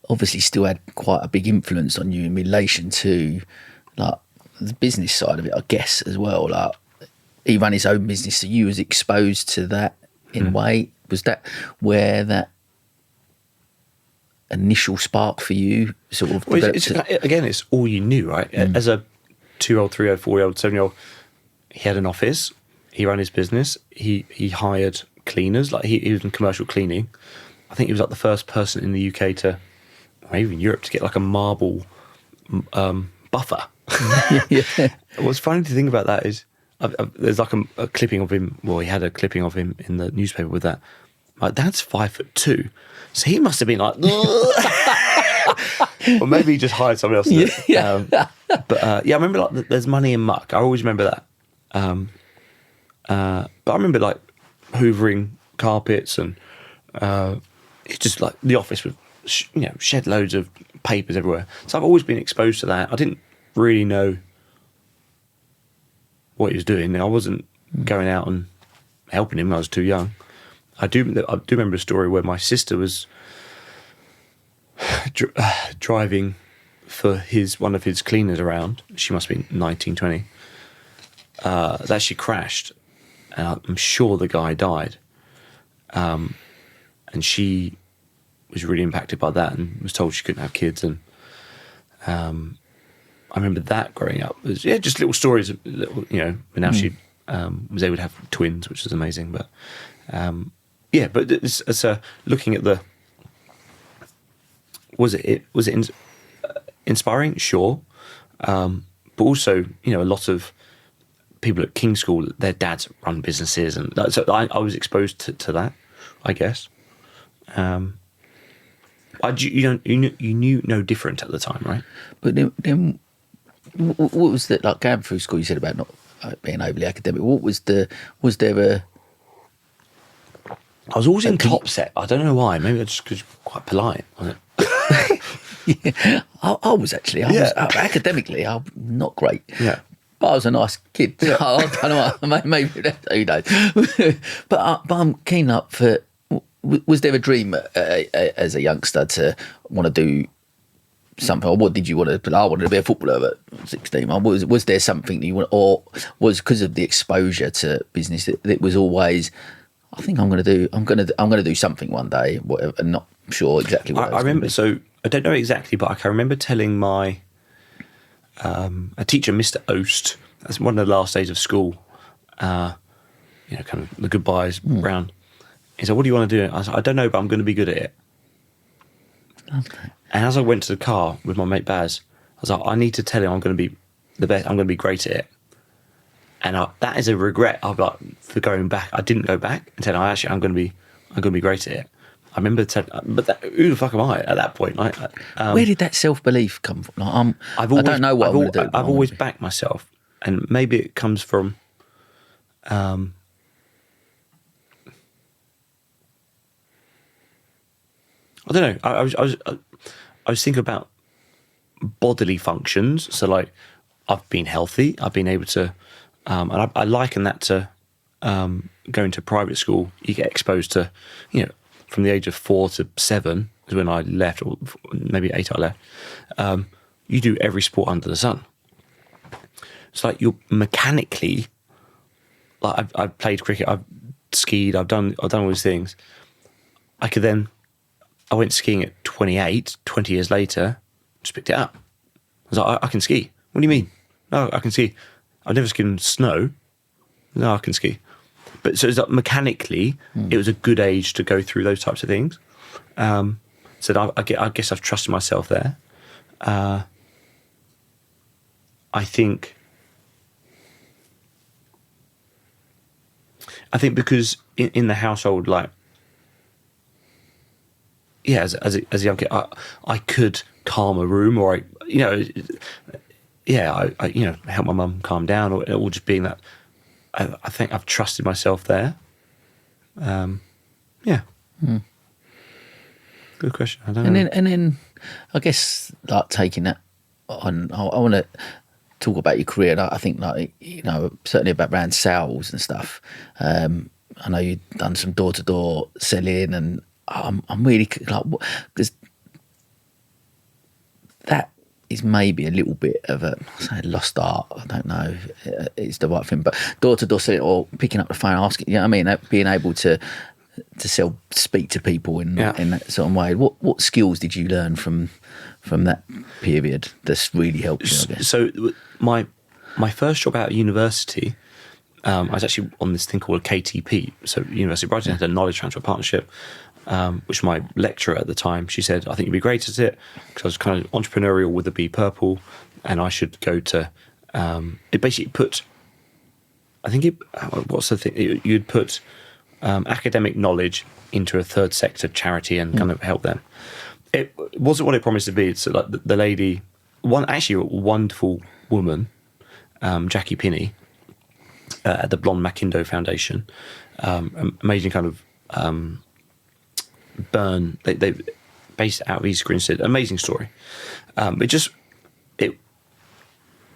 Speaker 2: obviously still had quite a big influence on you in relation to like the business side of it, I guess, as well. Like he ran his own business, so you was exposed to that in a way. Was that where that initial spark for you sort of
Speaker 1: again, it's all you knew, right? As a 2-year-old, 3-year-old, 4-year-old, 7-year-old, he had an office, he ran his business, he hired cleaners, like he was in commercial cleaning. I think he was like the first person in the UK to, or even Europe, to get like a marble buffer.
Speaker 2: Yeah.
Speaker 1: What's funny to think about that is there's like a clipping of him. Well, he had a clipping of him in the newspaper with that. My dad's 5'2", so he must have been like, or maybe he just hired someone else. I remember like there's money in muck. I always remember that. But I remember like hoovering carpets and it's just like the office with shed loads of papers everywhere. So I've always been exposed to that. I didn't really know what he was doing. I wasn't going out and helping him. I was too young. I do remember a story where my sister was driving for one of his cleaners around. She must have been 19, 20. That she crashed, and I'm sure the guy died. And she was really impacted by that and was told she couldn't have kids. And I remember that growing up. It was, just little stories, but now she was able to have twins, which was amazing. But but it's looking at the, was it inspiring? Sure. But also, a lot of people at King's School, their dads run businesses, and so I was exposed to that, I guess. You knew no different at the time, right?
Speaker 2: But then what was that, like going through school, you said about not being overly academic. Was there a...
Speaker 1: I was always in top set. I don't know why. Maybe I just was quite polite, wasn't it?
Speaker 2: Yeah, I was actually. Academically, I'm not great.
Speaker 1: Yeah.
Speaker 2: But I was a nice kid. Yeah. I don't know. Maybe who knows? But I'm keen up for. Was there a dream as a youngster to want to do something, or what did you want to? I wanted to be a footballer at 16. Was there something that you want, or was because of the exposure to business that was always? I think I'm going to do something one day. Whatever, and not sure exactly what.
Speaker 1: I remember. So I don't know exactly, but I can remember telling my a teacher, Mr. Oast. That's one of the last days of school. Kind of the goodbyes round. He said, "What do you want to do?" I said, "I don't know, but I'm going to be good at it."
Speaker 2: Okay.
Speaker 1: And as I went to the car with my mate Baz, I was like, "I need to tell him I'm going to be the best. I'm going to be great at it." And that is a regret I've got for going back. I didn't go back and said, I'm going to be great at it." I remember saying, but who the fuck am I at that point?
Speaker 2: Where did that self-belief come from? Like, I don't know what I'm going to do.
Speaker 1: I've always backed myself, and maybe it comes from I don't know. I was thinking about bodily functions. So like, I've been healthy. I've been able to, and I liken that to going to private school. You get exposed to, from the age of 4 to 7 is when I left, or maybe 8 I left. You do every sport under the sun. It's like you're mechanically, like I've played cricket, I've skied, I've done all these things. I went skiing at 28, 20 years later, just picked it up. I was like, I can ski. What do you mean? No, I can ski. I've never skied in snow, No, I can ski. But so it's like mechanically, it was a good age to go through those types of things. So I guess I've trusted myself there. I think because in the household, like, yeah, as a young kid, I could calm a room, or I help my mum calm down, or just being that. I think I've trusted myself there. Yeah. Good question. I don't know.
Speaker 2: And then I guess like taking that on, I want to talk about your career. And I think like, certainly about around sales and stuff. I know you've done some door-to-door selling, and I'm really like, because that is maybe a little bit of a lost art. I don't know if it's the right thing, but door-to-door selling, or picking up the phone, asking, being able to speak to people in that sort of way. What skills did you learn from that period that's really helped you, I guess?
Speaker 1: So my first job out of university, I was actually on this thing called a KTP. So University of Brighton had a knowledge transfer partnership, which my lecturer at the time, she said, I think you'd be great at it, because I was kind of entrepreneurial with the B Purple, and I should go to, it basically put, what's the thing, you'd put academic knowledge into a third sector charity and kind of help them. It wasn't what it promised to be. So like the lady, a wonderful woman, Jackie Pinney, at the Blonde Mackindo Foundation, amazing kind of burn. They based out of East Grinstead. Amazing story.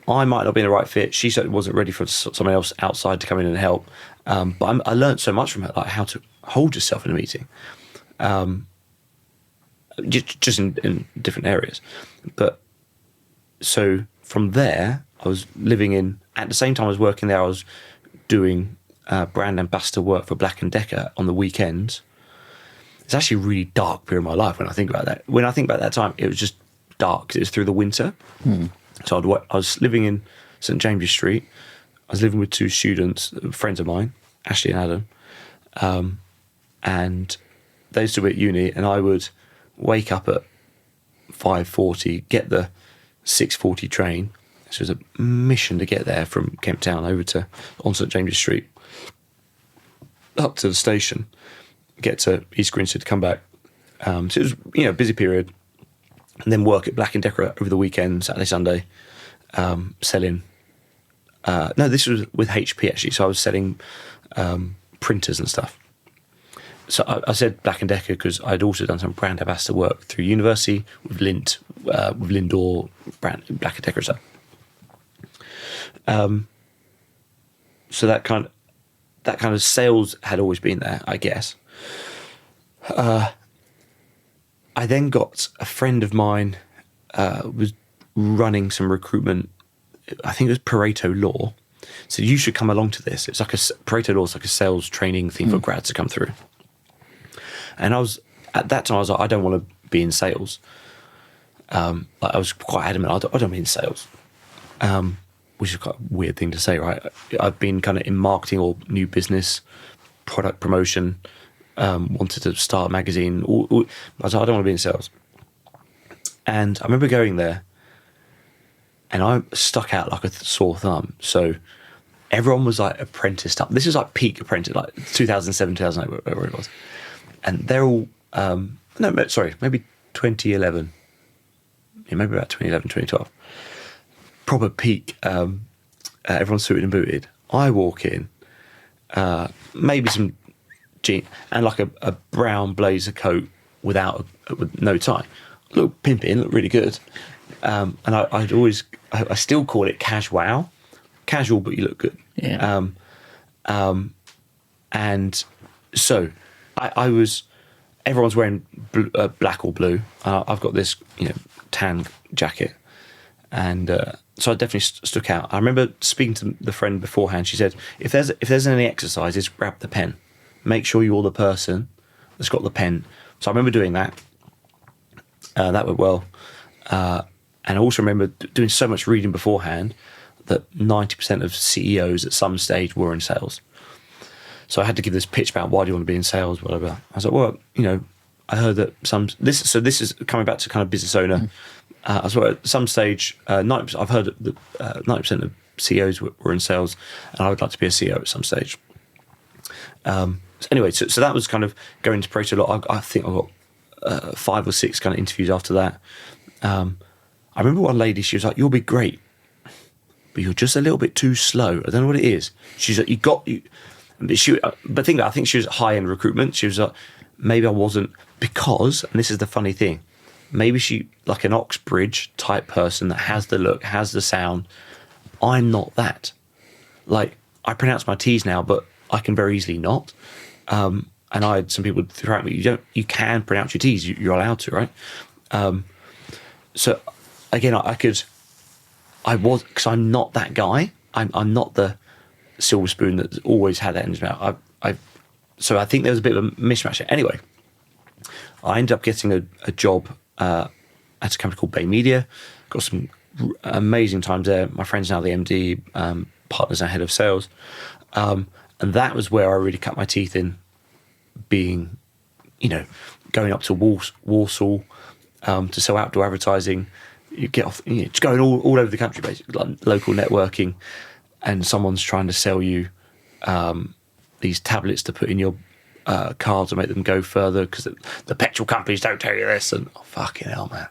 Speaker 1: I might not be in the right fit. She certainly wasn't ready for someone else outside to come in and help. But I learned so much from her, like how to hold yourself in a meeting, just in different areas. But so from there, I was living at the same time I was working there, I was doing brand ambassador work for Black & Decker on the weekends. It's actually a really dark period of my life when I think about that. When I think about that time, it was just dark, 'cause it was through the winter. So I was living in St James's Street. I was living with two students, friends of mine, Ashley and Adam, and they used to be at uni, and I would wake up at 5:40, get the 6:40 train. So it was a mission to get there from Kemp Town over on St James's Street, up to the station, get to East Grinstead, come back. So it was a busy period. And then work at Black & Decker over the weekend, Saturday, Sunday, selling. No, this was with HP actually. So I was selling printers and stuff. So I said Black & Decker because I'd also done some brand ambassador work through university with Lindt, with Lindor, brand Black & Decker stuff. So that kind of sales had always been there, I guess. I then got a friend of mine was running some recruitment. I think it was Pareto Law. So you should come along to this. It's like Pareto Law is like a sales training thing for grads to come through. And at that time I was like, I don't want to be in sales. I was quite adamant. I don't be in sales, which is quite a weird thing to say, right? I've been kind of in marketing or new business, product promotion. Wanted to start a magazine. I was like, I don't want to be in sales. And I remember going there, and I stuck out like a sore thumb. So everyone was like apprenticed up. This is like peak apprentice, like 2007, 2008, whatever it was. And they're all, maybe 2011. Yeah, maybe about 2011, 2012. Proper peak, everyone's suited and booted. I walk in, maybe some jeans and like a brown blazer coat with no tie. Look pimping, look really good. And I still call it casual, but you look good.
Speaker 2: Yeah.
Speaker 1: And so everyone's wearing black or blue. I've got this, tan jacket, and so I definitely stuck out. I remember speaking to the friend beforehand. She said, if there's any exercises, grab the pen. Make sure you're the person that's got the pen. So I remember doing that. That went well. And I also remember doing so much reading beforehand that 90% of CEOs at some stage were in sales. So I had to give this pitch about why do you want to be in sales, whatever. I was like, well, I heard that this is coming back to kind of business owner. I was like, at some stage, 90%, I've heard that 90% of CEOs were in sales, and I would like to be a CEO at some stage. Anyway, so that was kind of going to process a lot. I think I got 5 or 6 kind of interviews after that. I remember one lady, she was like, "You'll be great, but you're just a little bit too slow." I don't know what it is. She's like, I think she was high-end recruitment. She was like, maybe I wasn't, because, and this is the funny thing, maybe she, like an Oxbridge type person that has the look, has the sound. I'm not that. Like, I pronounce my T's now, but I can very easily not. And I had some people throw at me, you can pronounce your T's, you're allowed to, right? So again, because I'm not that guy. I'm not the silver spoon that's always had that in his mouth. So I think there was a bit of a mismatch there. Anyway, I ended up getting a job at a company called Bay Media. Got some amazing times there. My friend's now the MD, partner's now head of sales. And that was where I really cut my teeth in being, going up to Warsaw to sell outdoor advertising. You get off, just going all over the country, basically, like local networking, and someone's trying to sell you these tablets to put in your car to make them go further because the petrol companies don't tell you this, and fucking hell, man.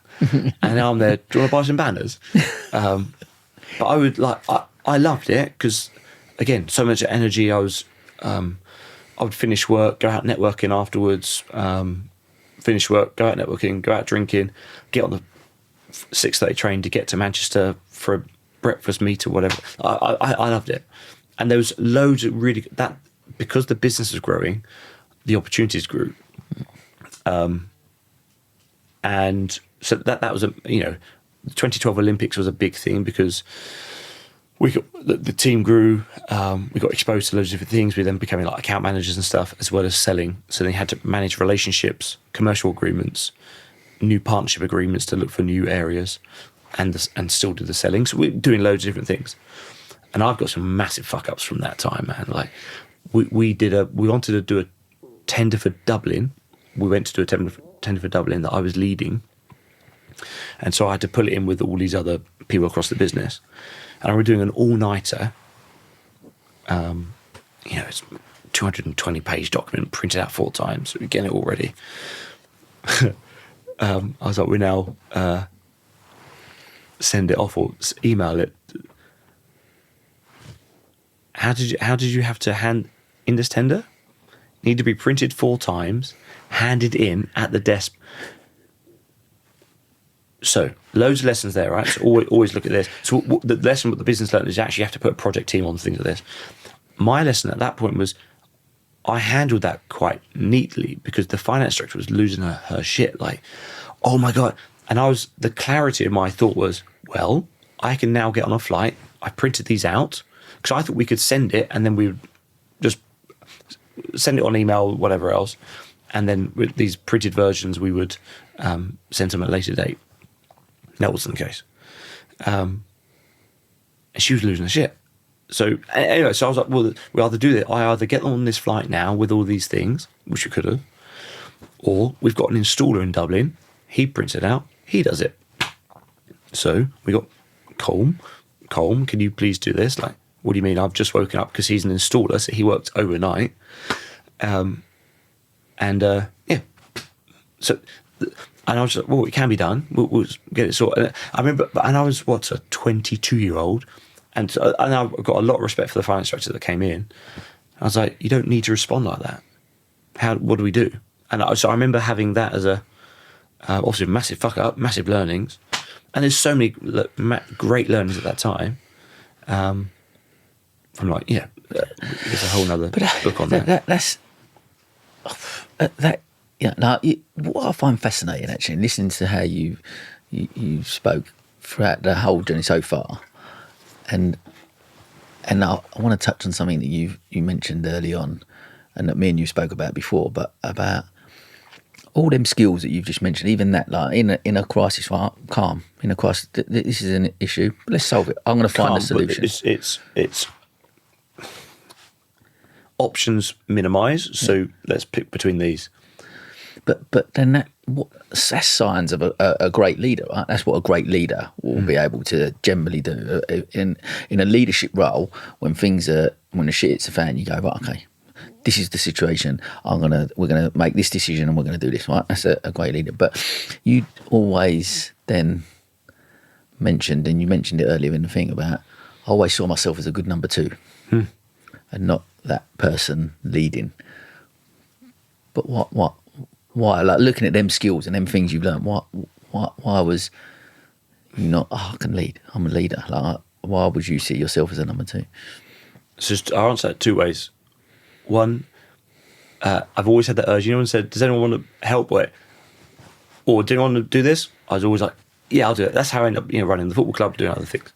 Speaker 1: And now I'm there, do you want to buy some banners? But I would I loved it because, again, so much energy. I would finish work, go out networking afterwards, finish work, go out networking, go out drinking, get on the 6:30 train to get to Manchester for a breakfast meet or whatever. I loved it. And there was loads of really, that, because the business was growing, the opportunities grew. And so that was the 2012 Olympics was a big thing because the team grew, we got exposed to loads of different things. We then became like account managers and stuff, as well as selling. So they had to manage relationships, commercial agreements, new partnership agreements to look for new areas, and still do the selling. So we're doing loads of different things. And I've got some massive fuck ups from that time, man. Like we wanted to do a tender for Dublin. We went to do a tender for Dublin that I was leading. And so I had to pull it in with all these other people across the business. And I was doing an all-nighter. It's a 220-page document printed out 4 times. So we're getting it all ready. I was like, we now send it off or email it. How did you have to hand in this tender? Need to be printed 4 times, handed in at the desk. So loads of lessons there, right? So always look at this. So the lesson what the business learned is you actually have to put a project team on things like this. My lesson at that point was I handled that quite neatly because the finance director was losing her shit. Like, oh my God. And the clarity of my thought was, well, I can now get on a flight. I printed these out because I thought we could send it and then we would just send it on email, whatever else. And then with these printed versions, we would send them at a later date. That wasn't the case. And she was losing her shit. So anyway, so I was like, well, we either do that. I either get on this flight now with all these things, which we could have, or we've got an installer in Dublin. He prints it out. He does it. So we got Colm, can you please do this? Like, what do you mean? I've just woken up because he's an installer, so he worked overnight. Yeah. So, and I was like, well, it can be done. We'll get it sorted. I remember, and I was, a 22-year-old. And I've got a lot of respect for the finance director that came in. I was like, you don't need to respond like that. What do we do? And so I remember having that as obviously a massive fuck up, massive learnings. And there's so many great learnings at that time. From like, there's a whole nother book on that.
Speaker 2: That's what I find fascinating, actually, listening to how you spoke throughout the whole journey so far. And I want to touch on something that you mentioned early on, and that me and you spoke about before, but about all them skills that you've just mentioned, even that, like in a crisis, right? Calm. In a crisis, this is an issue. Let's solve it. I'm going to find a solution.
Speaker 1: It's options minimise. So let's pick between these.
Speaker 2: But then that's signs of a great leader, right? That's what a great leader will be able to generally do in a leadership role. When the shit hits the fan, you go, right, okay, this is the situation. We're gonna make this decision and we're gonna do this, right? That's a great leader. But you always then mentioned, and you mentioned it earlier in the thing about, I always saw myself as a good number two, and not that person leading. But why, like looking at them skills and them things you've learned, why was you not, I can lead, I'm a leader. Like, why would you see yourself as a number two?
Speaker 1: So I'll answer that two ways. One, I've always had that urge. Anyone said, does anyone want to help with it? Or do you want to do this? I was always like, yeah, I'll do it. That's how I end up running the football club, doing other things.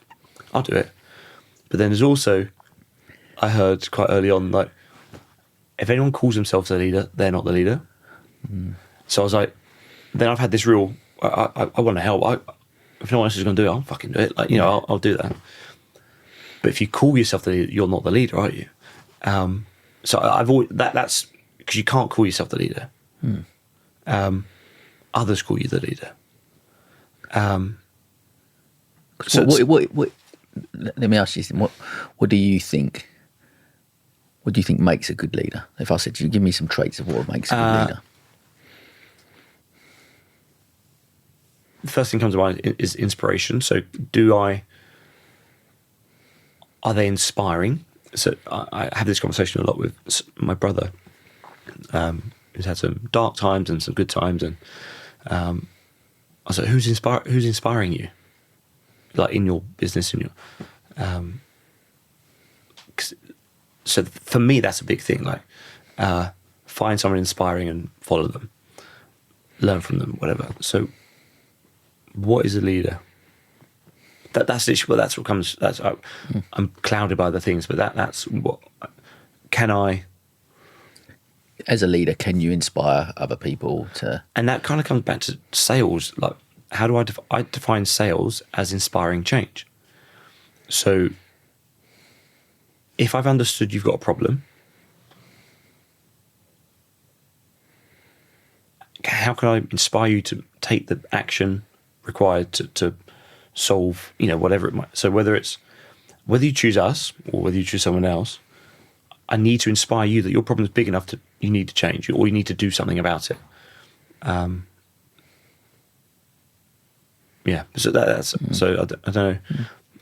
Speaker 1: I'll do it. But then there's also, I heard quite early on, like, if anyone calls themselves a leader, they're not the leader. So I was like, then I've had this rule, I want to help. If no one else is going to do it, I'll fucking do it. Like, I'll do that. But if you call yourself the leader, you're not the leader, are you? So I've always, that's because you can't call yourself the leader. Others call you the leader.
Speaker 2: So let me ask you something. What do you think? What do you think makes a good leader? If I said to you, give me some traits of what makes a good leader.
Speaker 1: The first thing that comes to mind is inspiration. So are they inspiring? So I have this conversation a lot with my brother, who's had some dark times and some good times. And I was like, who's inspiring you? Like in your business, so for me, that's a big thing. Like, find someone inspiring and follow them, learn from them, whatever. So, what is a leader? That's literally, well, that's what comes. I'm clouded by the things, but that's what can I.
Speaker 2: As a leader, can you inspire other people to?
Speaker 1: And that kind of comes back to sales. Like, how do I define sales as inspiring change? So, if I've understood you've got a problem, how can I inspire you to take the action required to solve, whatever it might. So whether you choose us or whether you choose someone else, I need to inspire you that your problem is big enough you need to change, or you need to do something about it. So that's so I don't know.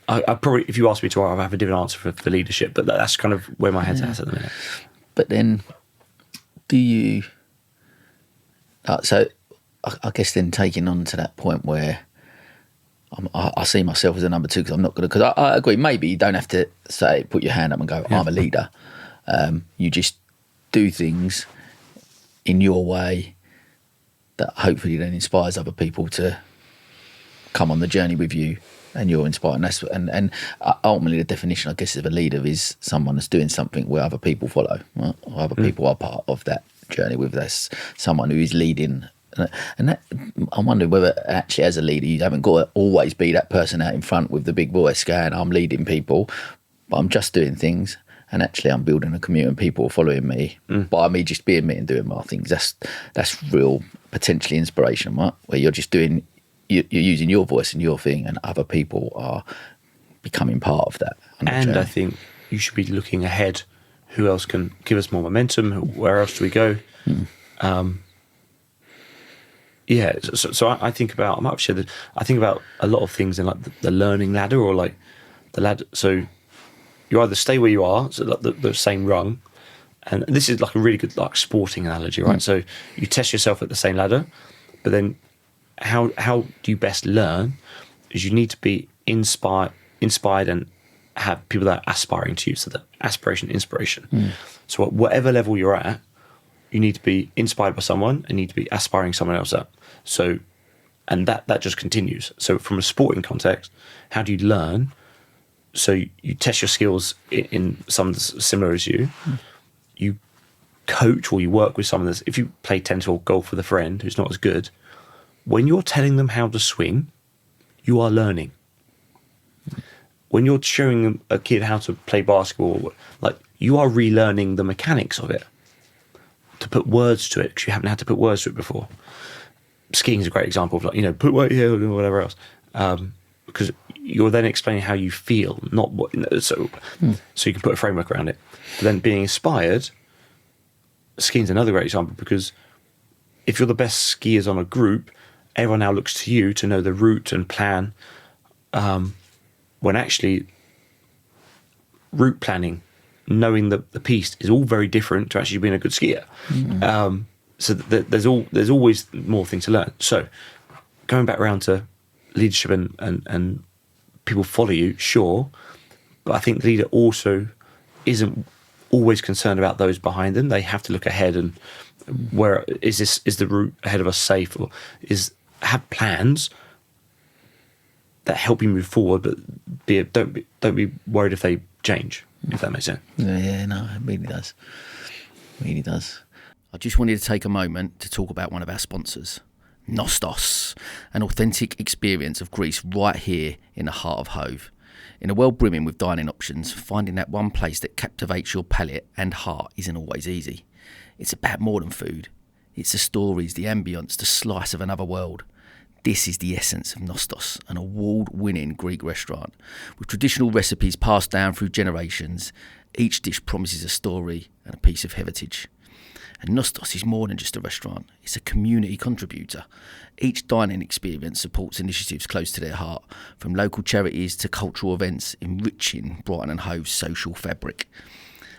Speaker 1: I probably, if you ask me tomorrow, I'll have a different answer for leadership, but that's kind of where my head's at the minute.
Speaker 2: But then, do you? So, I guess then taking on to that point where I see myself as a number two because I'm not going to. Because I agree, maybe you don't have to put your hand up and go, I'm a leader. You just do things in your way that hopefully then inspires other people to come on the journey with you. And you're inspired, and ultimately the definition, I guess, of a leader is someone that's doing something where other people follow, right? Or other people are part of that journey with us. Someone who is leading, and that, I'm wondering whether actually, as a leader, you haven't got to always be that person out in front with the big voice going, "I'm leading people," but I'm just doing things, and actually, I'm building a community, and people are following me by me just being me and doing my things. That's real potentially inspiration, right? Where you're just doing. You're using your voice and your thing, and other people are becoming part of that.
Speaker 1: And I think you should be looking ahead. Who else can give us more momentum? Where else do we go? So I think about, I might have shared this, I think about a lot of things in like the learning ladder, or like the ladder. So you either stay where you are, so like the same rung, and this is like a really good like sporting analogy, right? So you test yourself at the same ladder, but then how do you best learn is you need to be inspired and have people that are aspiring to you. So the aspiration, inspiration. So whatever level you're at, you need to be inspired by someone and need to be aspiring someone else up. So, and that just continues. So from a sporting context, how do you learn? So you test your skills in someone that's similar as you. You coach or you work with someone if you play tennis or golf with a friend who's not as good, when you're telling them how to swing, you are learning. When you're showing a kid how to play basketball, like, you are relearning the mechanics of it, to put words to it, because you haven't had to put words to it before. Skiing is a great example of, like, put weight here or whatever else, because you're then explaining how you feel, not what. So you can put a framework around it. But then being inspired, skiing's another great example, because if you're the best skiers on a group, everyone now looks to you to know the route and plan. When actually, route planning, knowing the piste, is all very different to actually being a good skier. So there's always more things to learn. So going back around to leadership and people follow you, sure, but I think the leader also isn't always concerned about those behind them. They have to look ahead and where is the route ahead of us safe, or have plans that help you move forward, but don't be worried if they change, if that makes sense.
Speaker 2: Yeah, no, it really does. It really does. I just wanted to take a moment to talk about one of our sponsors, Nostos, an authentic experience of Greece right here in the heart of Hove. In a world brimming with dining options, finding that one place that captivates your palate and heart isn't always easy. It's about more than food. It's the stories, the ambience, the slice of another world. This is the essence of Nostos, an award-winning Greek restaurant. With traditional recipes passed down through generations, each dish promises a story and a piece of heritage. And Nostos is more than just a restaurant, it's a community contributor. Each dining experience supports initiatives close to their heart, from local charities to cultural events enriching Brighton and Hove's social fabric.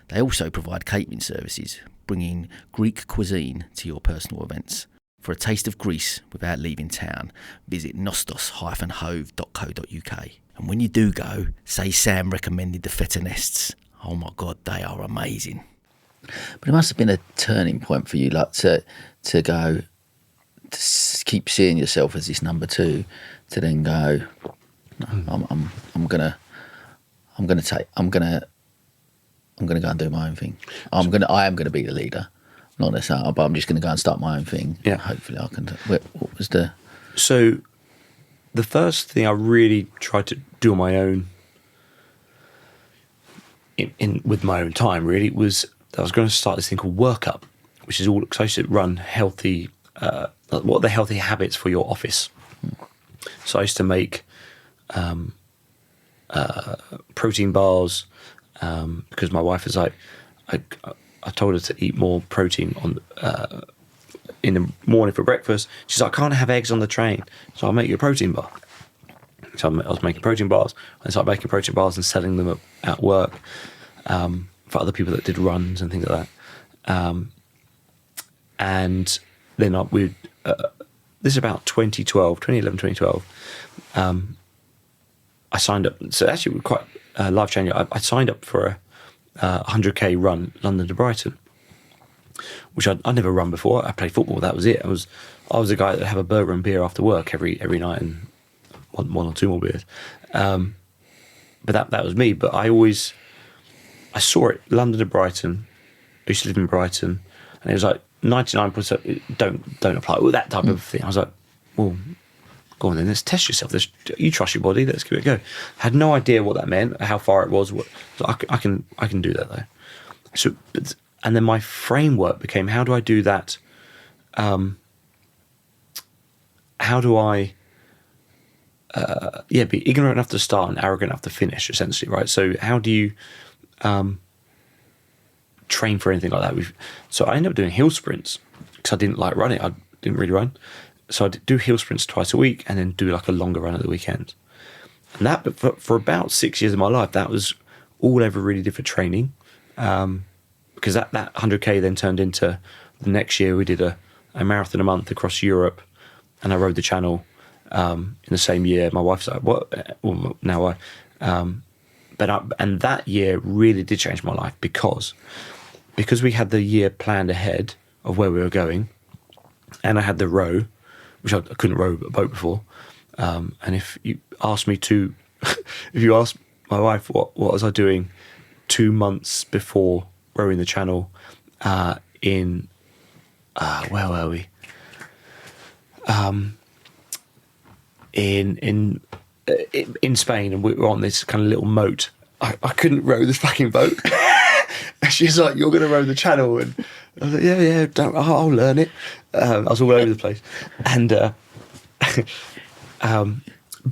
Speaker 2: They also provide catering services, bringing Greek cuisine to your personal events. For a taste of Greece without leaving town, visit nostos-hove.co.uk. And when you do go, say Sam recommended the feta nests. Oh my God, they are amazing. But it must have been a turning point for you, like to go, to keep seeing yourself as this number two, to then go, no, I'm gonna go and do my own thing. I am gonna be the leader. Not necessarily, but I'm just going to go and start my own thing.
Speaker 1: Yeah.
Speaker 2: Hopefully I can. What was the...
Speaker 1: So the first thing I really tried to do on my own, with my own time, really, was I was going to start this thing called Work Up, which is all, because I used to run healthy, what are the healthy habits for your office? So I used to make protein bars, because my wife was like, I told her to eat more protein in the morning for breakfast. She's like, I can't have eggs on the train, so I'll make you a protein bar. So I was making protein bars. I started making protein bars and selling them at work for other people that did runs and things like that. And then this is about 2011, 2012. I signed up. So actually, quite life-changing. I signed up for a 100k run, London to Brighton, which I'd never run before. I played football, that was it. I was a guy that would have a burger and beer after work every night, and one or two more beers. But that was me. But I saw it, London to Brighton. I used to live in Brighton, and it was like 99% don't apply. Well, that type of thing. I was like, well, go on then, let's test yourself. You trust your body, let's give it a go. Had no idea what that meant, how far it was. So I can do that though. So, and then my framework became, how do I do that? How do I be ignorant enough to start and arrogant enough to finish, essentially, right? So how do you train for anything like that? So I ended up doing hill sprints because I didn't like running. I didn't really run. So I do hill sprints twice a week and then do like a longer run at the weekend. And that, for about 6 years of my life, that was all I ever really did for training. Because that 100k then turned into, the next year we did a marathon a month across Europe, and I rode the Channel in the same year. My wife's like, what? Well, now and that year really did change my life because we had the year planned ahead of where we were going, and I had the row, which I couldn't row a boat before. And if you asked me to, if you asked my wife what was I doing 2 months before rowing the Channel in where were we? In Spain, and we were on this kind of little moat. I couldn't row this fucking boat. And she's like, "You're going to row the channel," and I was like, "Yeah, I'll learn it." I was all over the place, and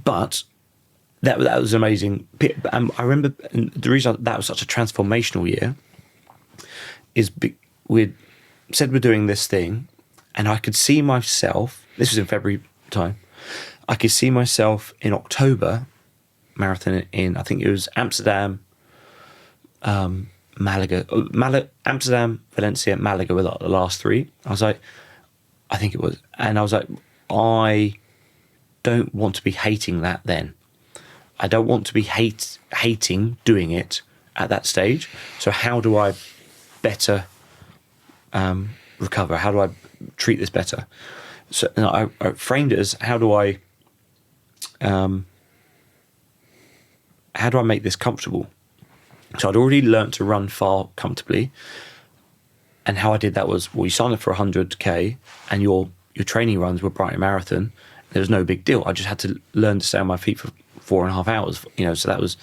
Speaker 1: but that was amazing. I remember the reason that was such a transformational year is we'd said we're doing this thing, and I could see myself. This was in February time. I could see myself in October marathon in, I think it was Amsterdam, Amsterdam, Valencia, Malaga were like the last three. I was like, I think it was, and I was like, I don't want to be hating that then. I don't want to be hating doing it at that stage. So how do I better recover? How do I treat this better? So I framed it as how do I make this comfortable? So I'd already learnt to run far comfortably, and how I did that was, well, you sign up for 100k, and your training runs were Brighton Marathon. There was no big deal. I just had to learn to stay on my feet for 4.5 hours. So that was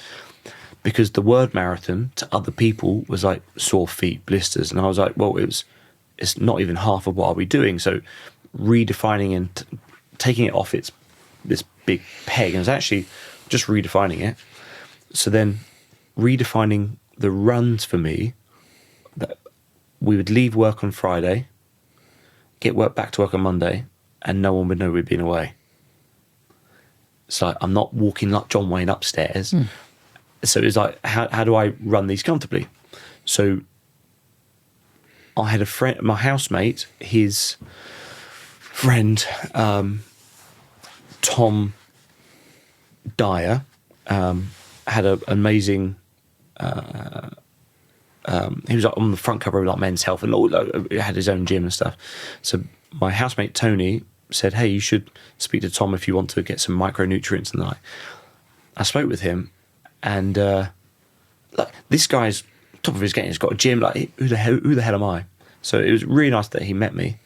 Speaker 1: because the word marathon to other people was like sore feet, blisters, and I was like, well, it's not even half of what I'll be doing. So redefining and taking it off this big peg, and it's actually just redefining it. So then redefining the runs for me, that we would leave work on Friday, get back to work on Monday, and no one would know we'd been away. So I'm not walking like John Wayne upstairs. So it's like, how do I run these comfortably? So I had a friend, my housemate, his friend, Tom Dyer, had an amazing. He was on the front cover of like Men's Health, and he had his own gym and stuff. So my housemate Tony said, "Hey, you should speak to Tom if you want to get some micronutrients." And I spoke with him, and this guy's top of his game. He's got a gym. Like, who the hell am I? So it was really nice that he met me,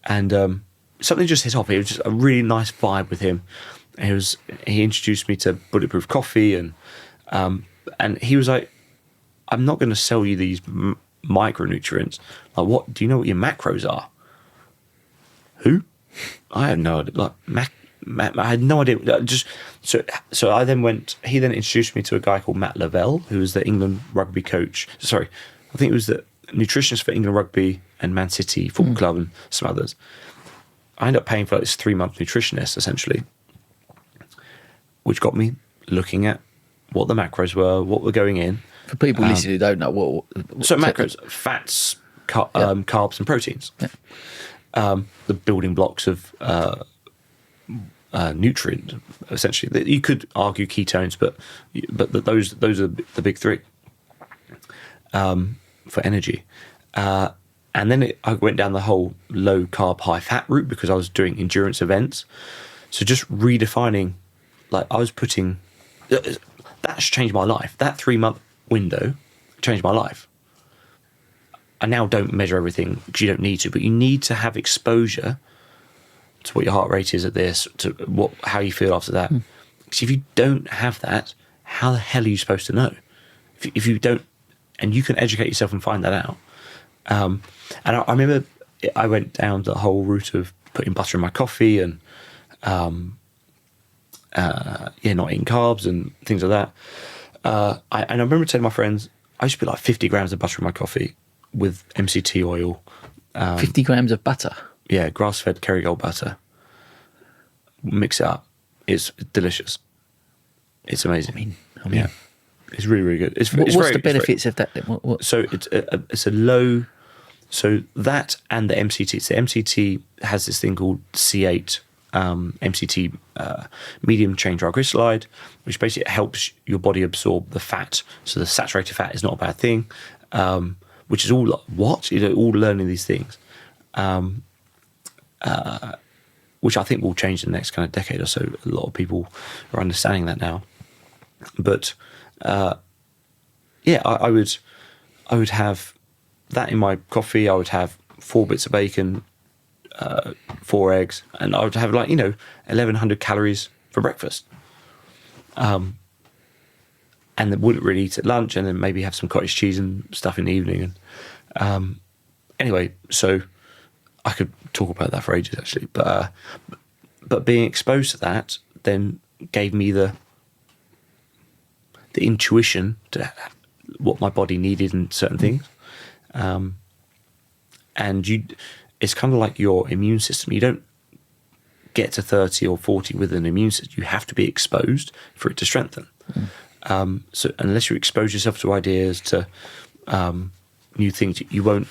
Speaker 1: and something just hit off. It was just a really nice vibe with him. He introduced me to Bulletproof Coffee, and he was like, "I'm not going to sell you these micronutrients. Like, what? Do you know what your macros are?" Who? I had no idea. Like, I had no idea. So I then went. He then introduced me to a guy called Matt Lavelle, who was the England rugby coach. Sorry, I think it was the nutritionist for England Rugby and Man City Football Club and some others. I ended up paying for like this 3-month nutritionist essentially, which got me looking at what the macros were, what were going in.
Speaker 2: For people listening who don't know what
Speaker 1: so macros, fats, carbs, and proteins. Yeah. The building blocks of nutrient, essentially. You could argue ketones, but those are the big three for energy. And then I went down the whole low carb, high fat route because I was doing endurance events. So just redefining, like I was putting, that's changed my life. That 3-month window changed my life. I now don't measure everything because you don't need to, but you need to have exposure to what your heart rate is at this, to how you feel after that. Because if you don't have that, how the hell are you supposed to know? If you don't, and you can educate yourself and find that out. And I remember I went down the whole route of putting butter in my coffee and not eating carbs and things like that. And I remember telling my friends, I used to put like 50 grams of butter in my coffee with MCT oil.
Speaker 2: 50 grams of butter?
Speaker 1: Yeah, grass-fed Kerrygold butter. Mix it up. It's delicious. It's amazing. I mean, yeah. It's really, really good.
Speaker 2: What's the benefits of that?
Speaker 1: So it's a low. So that and the MCT. So MCT has this thing called C8 MCT, medium chain triglyceride, which basically helps your body absorb the fat. So the saturated fat is not a bad thing. Which is all what all learning these things, which I think will change in the next kind of decade or so. A lot of people are understanding that now, but. I would have that in my coffee. I would have 4 bits of bacon, 4 eggs, and I would have 1,100 calories for breakfast. And then wouldn't really eat at lunch, and then maybe have some cottage cheese and stuff in the evening. And anyway, so I could talk about that for ages actually, but being exposed to that then gave me the intuition to what my body needed in certain things. And it's kind of like your immune system. You don't get to 30 or 40 with an immune system. You have to be exposed for it to strengthen. So unless you expose yourself to ideas, to new things, you won't.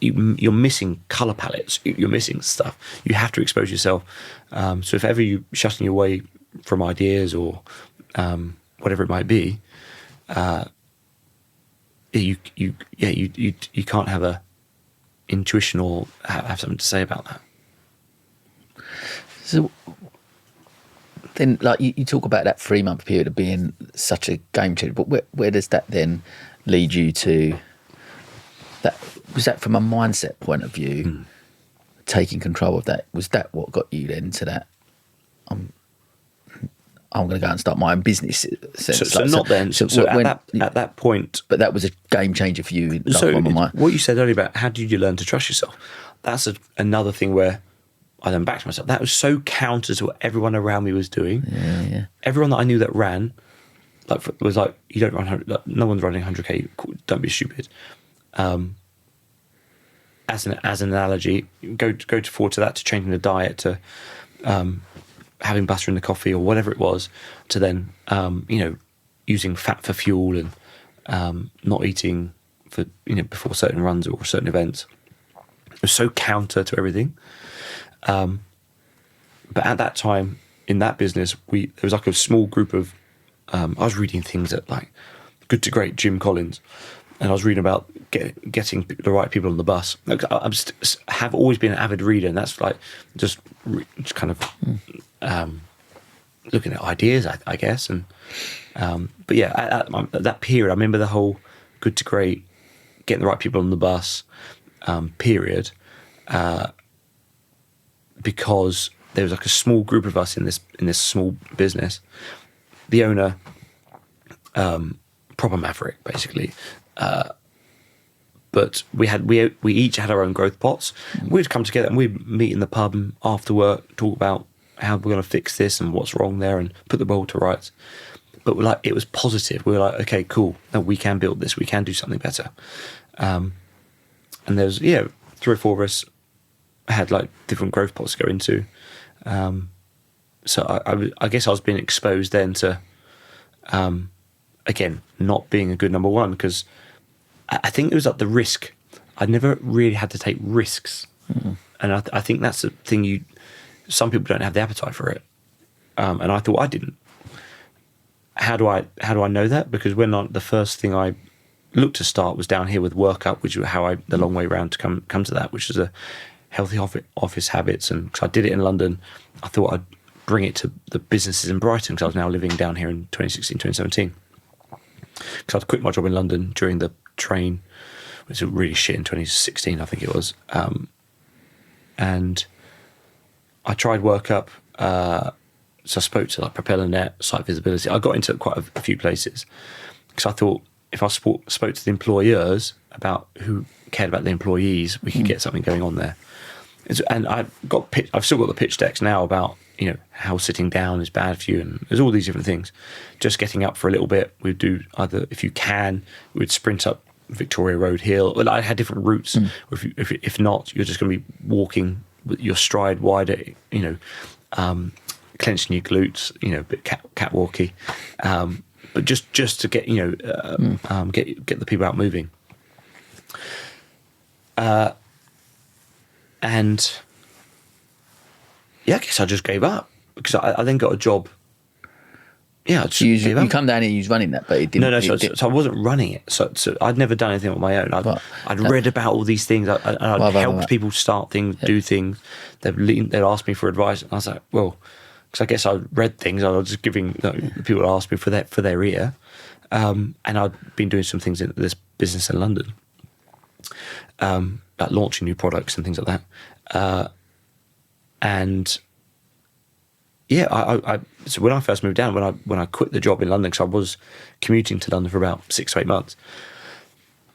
Speaker 1: You're missing colour palettes. You're missing stuff. You have to expose yourself. So if ever you're shutting your way from ideas or whatever it might be, you can't have a intuition or have something to say about that.
Speaker 2: So then, like you talk about that 3-month period of being such a game changer, but where does that then lead you to? That was that from a mindset point of view, taking control of that. Was that what got you then to that? I'm going to go and start my own business. At that point. But that was a game changer for you.
Speaker 1: What you said earlier about how did you learn to trust yourself? That's another thing where I then back to myself. That was so counter to what everyone around me was doing.
Speaker 2: Yeah.
Speaker 1: Everyone that I knew that ran, was like, you don't run. No one's running 100k. Don't be stupid. As an analogy, go forward to that, to changing the diet, to having butter in the coffee or whatever it was, to then using fat for fuel and not eating for before certain runs or certain events. It was so counter to everything. But at that time in that business, there was like a small group of. I was reading things at like Good to Great, Jim Collins, and I was reading about getting the right people on the bus. Like, have always been an avid reader, and that's like just kind of looking at ideas, I guess. And but yeah, at that period, I remember the whole Good to Great, getting the right people on the bus period, because there was like a small group of us in this small business. The owner, proper maverick, basically. But we each had our own growth pots. We'd come together and we'd meet in the pub and after work, talk about how we're going to fix this and what's wrong there and put the world to rights. But it was positive. We were like, okay, cool. No, we can build this. We can do something better. And there's 3 or 4 of us had like different growth pots to go into. So I guess I was being exposed then to, again, not being a good number one, because I think it was like the risk. I never really had to take risks. And I think that's the thing, some people don't have the appetite for it. And I thought I didn't. How do I know that? Because the first thing I looked to start was down here with Workup, which was the long way around to come to that, which is a healthy office habits. And because I did it in London, I thought I'd bring it to the businesses in Brighton, because I was now living down here in 2016, 2017. Because I'd quit my job in London during the train, which was really shit in 2016, I think it was. And I tried Workup. So I spoke to like PropellerNet, Site Visibility. I got into quite a few places because I thought if I spoke to the employers about who cared about the employees, we could get something going on there. And I've still got the pitch decks now about how sitting down is bad for you, and there's all these different things. Just getting up for a little bit, we'd do either, if you can, we'd sprint up Victoria Road Hill. Well, I had different routes. Or if not, you're just going to be walking with your stride wider, clenching your glutes, a bit catwalky, but just to get get the people out moving. And I guess I just gave up, because I then got a job. Yeah, I just gave up.
Speaker 2: You come down here, you was running that, but it didn't.
Speaker 1: No. So I wasn't running it. So I'd never done anything on my own. I'd read about all these things. I'd helped people start things, do things. They'd ask me for advice, and I was like, well, because I guess I read things. I was just giving people ask me for their ear, and I'd been doing some things in this business in London. about launching new products and things like that. And yeah, so when I first moved down, when I quit the job in London, because I was commuting to London for about 6 to 8 months,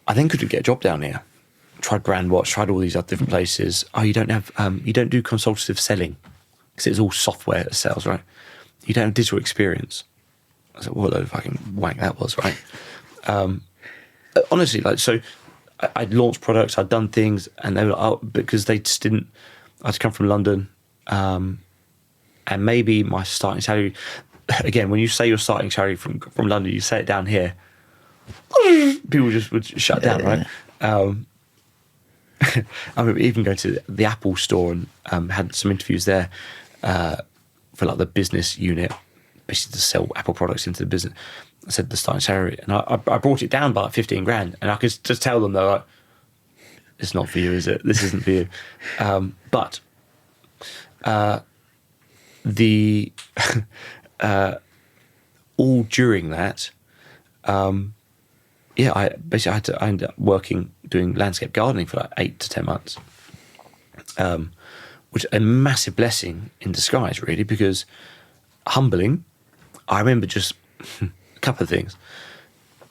Speaker 1: I then couldn't get a job down here. Tried Brandwatch, tried all these other different places. Oh, you don't do consultative selling because it's all software sales, right? You don't have digital experience. I was like, what a load of fucking wank that was, right? Honestly, like, so I'd launched products, I'd done things, and they were like, oh, because they just didn't. I'd come from London, and maybe my starting salary. Again, when you say your starting salary from London, you say it down here. People just would shut down, right? I remember even going to the Apple store and had some interviews there for like the business unit, basically to sell Apple products into the business. I said the starting salary, and I brought it down by like 15 grand, and I could just tell them, they're like, it's not for you, is it? This isn't for you. But the all during that, I ended up doing landscape gardening for like 8 to 10 months, which is a massive blessing in disguise, really, because humbling. I remember just a couple of things.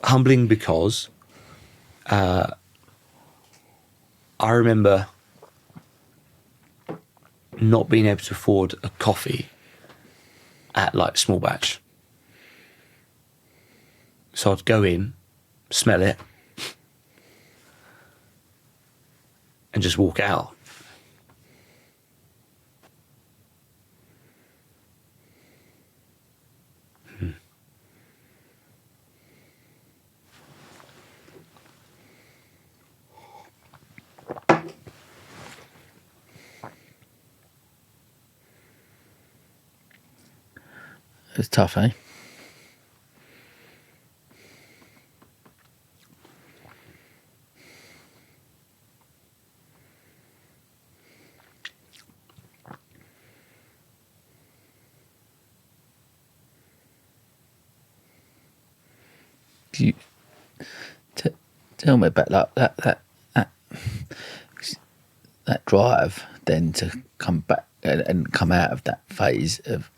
Speaker 1: Humbling because I remember not being able to afford a coffee at like small batch. So I'd go in, smell it, and just walk out.
Speaker 2: It's tough, eh? You tell me about that drive then to come back and come out of that phase of.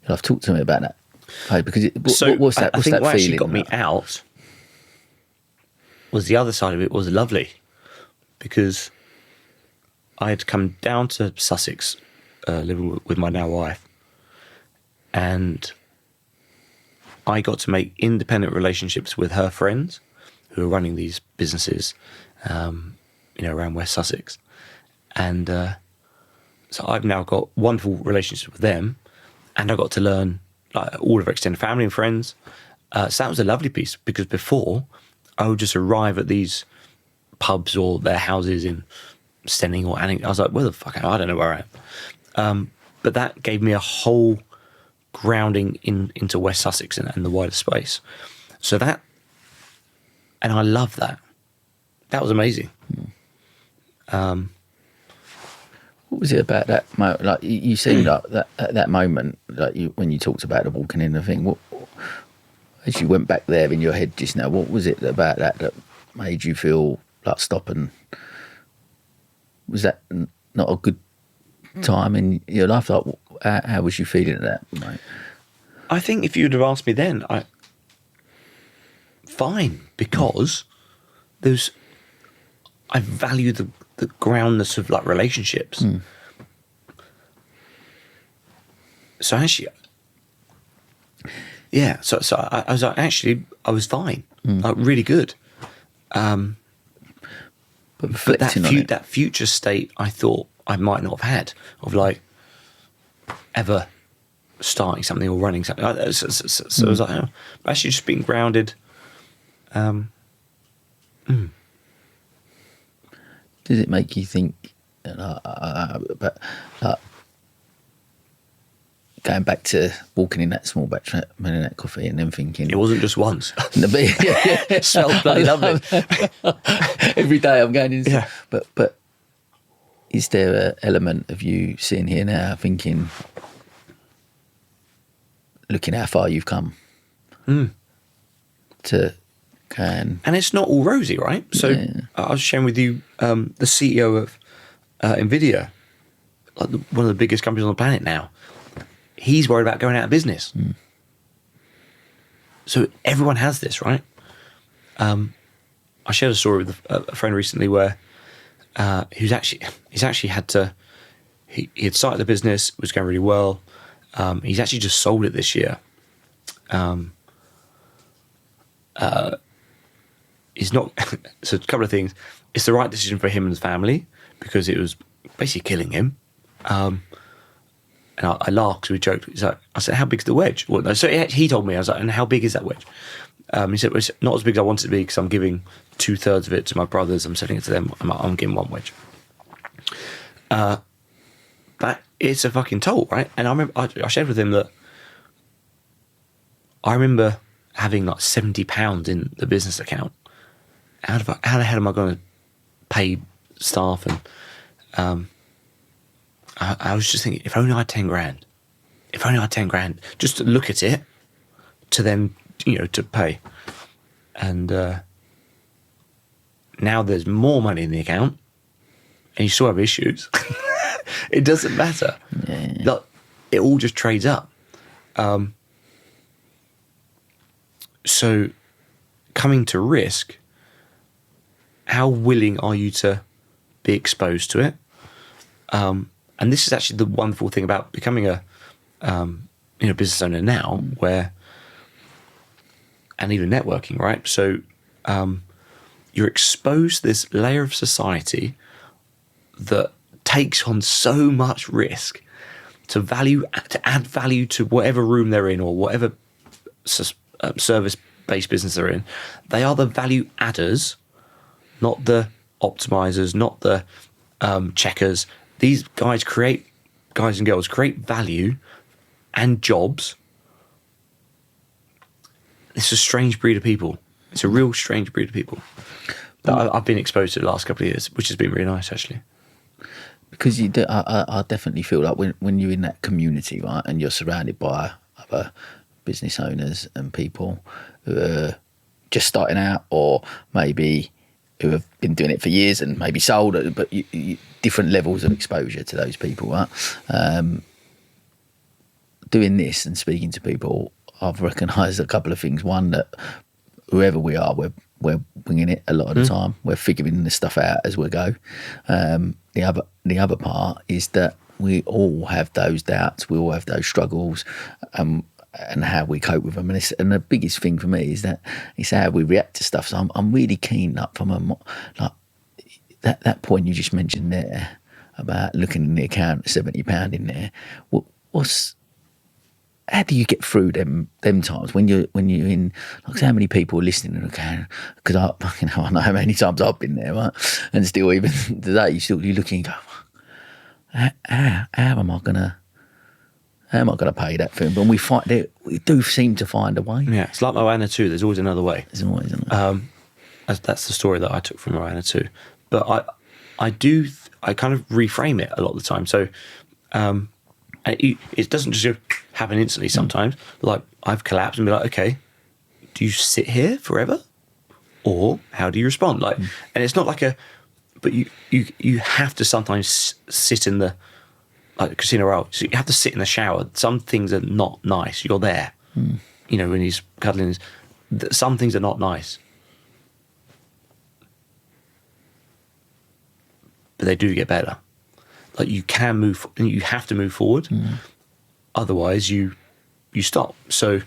Speaker 2: I've talked to me about that phase because what's that?
Speaker 1: I think
Speaker 2: that
Speaker 1: what
Speaker 2: feeling
Speaker 1: actually got me out was the other side of it was lovely, because I had come down to Sussex, living with my now wife, and I got to make independent relationships with her friends who are running these businesses, around West Sussex. And so I've now got wonderful relationships with them, and I got to learn like all of her extended family and friends. So that was a lovely piece, because before I would just arrive at these pubs or their houses in Stenning or Anning. I was like, where the fuck am I? I don't know where I am. But that gave me a whole grounding into West Sussex and the wider space. So that, and I love that. That was amazing.
Speaker 2: What was it about that moment? Like you seemed like that at that moment, like when you talked about the walking in the thing. What, as you went back there in your head just now, what was it about that made you feel like stop? And was that not a good time in your life? Like, how was you feeling at that, mate?
Speaker 1: I think if you'd have asked me then, fine, because I value the groundness of like relationships. So actually, yeah. So I was like, actually, I was fine, like really good. But that future state, I thought I might not have had, of like ever starting something or running something. So I was like, actually just being grounded.
Speaker 2: Does it make you think about going back to walking in that small batch, having that coffee, and then thinking
Speaker 1: it wasn't just once.
Speaker 2: It
Speaker 1: smelled bloody lovely.
Speaker 2: Every day I'm going in.
Speaker 1: Yeah.
Speaker 2: But is there an element of you sitting here now thinking, looking how far you've come to can.
Speaker 1: And it's not all rosy, right? So I was sharing with you the CEO of NVIDIA, like one of the biggest companies on the planet now. He's worried about going out of business. So everyone has this, right? I shared a story with a friend recently where he's actually had to. He had started the business, was going really well. He's actually just sold it this year. He's not. So a couple of things. It's the right decision for him and his family because it was basically killing him. And I laughed because we joked. He's like, I said, "How big's the wedge?" Well, no, so he told me. I was like, "And how big is that wedge?" He said, "Well, it's not as big as I want it to be because I'm giving 2/3 of it to my brothers. I'm selling it to them. I'm giving one wedge." But it's a fucking toll, right? And I remember I shared with him that I remember having like £70 in the business account. How the hell am I going to pay staff? And I was just thinking, if only I had 10 grand. If only I had 10 grand, just to look at it, to then, to pay. And now there's more money in the account, and you still have issues. It doesn't matter.
Speaker 2: Yeah.
Speaker 1: Like, it all just trades up. So, coming to risk, how willing are you to be exposed to it? And this is actually the wonderful thing about becoming a business owner now, and even networking, right? So you're exposed to this layer of society that takes on so much risk to add value to whatever room they're in or whatever service-based business they're in. They are the value adders, not the optimizers, not the checkers. These guys and girls create value and jobs. It's a strange breed of people. It's a real strange breed of people that I've been exposed to the last couple of years, which has been really nice, actually.
Speaker 2: Because I definitely feel like when you're in that community, right, and you're surrounded by other business owners and people who are just starting out, or maybe who have been doing it for years and maybe sold, but different levels of exposure to those people, right? Doing this and speaking to people, I've recognised a couple of things. One, that whoever we are, we're winging it a lot of the time. We're figuring this stuff out as we go. The other part is that we all have those doubts. We all have those struggles, and how we cope with them. And the biggest thing for me is that it's how we react to stuff. So I'm really keen, that point you just mentioned there about looking in the account, £70 in there. How do you get through them times when you're in, like, so how many people are listening and going, because I know how many times I've been there, right? And still, even today, you're looking and go, how am I gonna pay that thing? But we do seem to find a way.
Speaker 1: Yeah, it's like Moana 2. There's always another way.
Speaker 2: There's always another.
Speaker 1: That's the story that I took from Moana 2. But I kind of reframe it a lot of the time. So it doesn't just happen instantly sometimes. Like, I've collapsed and be like, okay, do you sit here forever? Or how do you respond? Like, and it's not like but you have to sometimes sit in the, like Casino Royale, so you have to sit in the shower. Some things are not nice. You're there. When he's cuddling, some things are not nice. But they do get better. Like, you can move, and you have to move forward. Otherwise, you stop. So,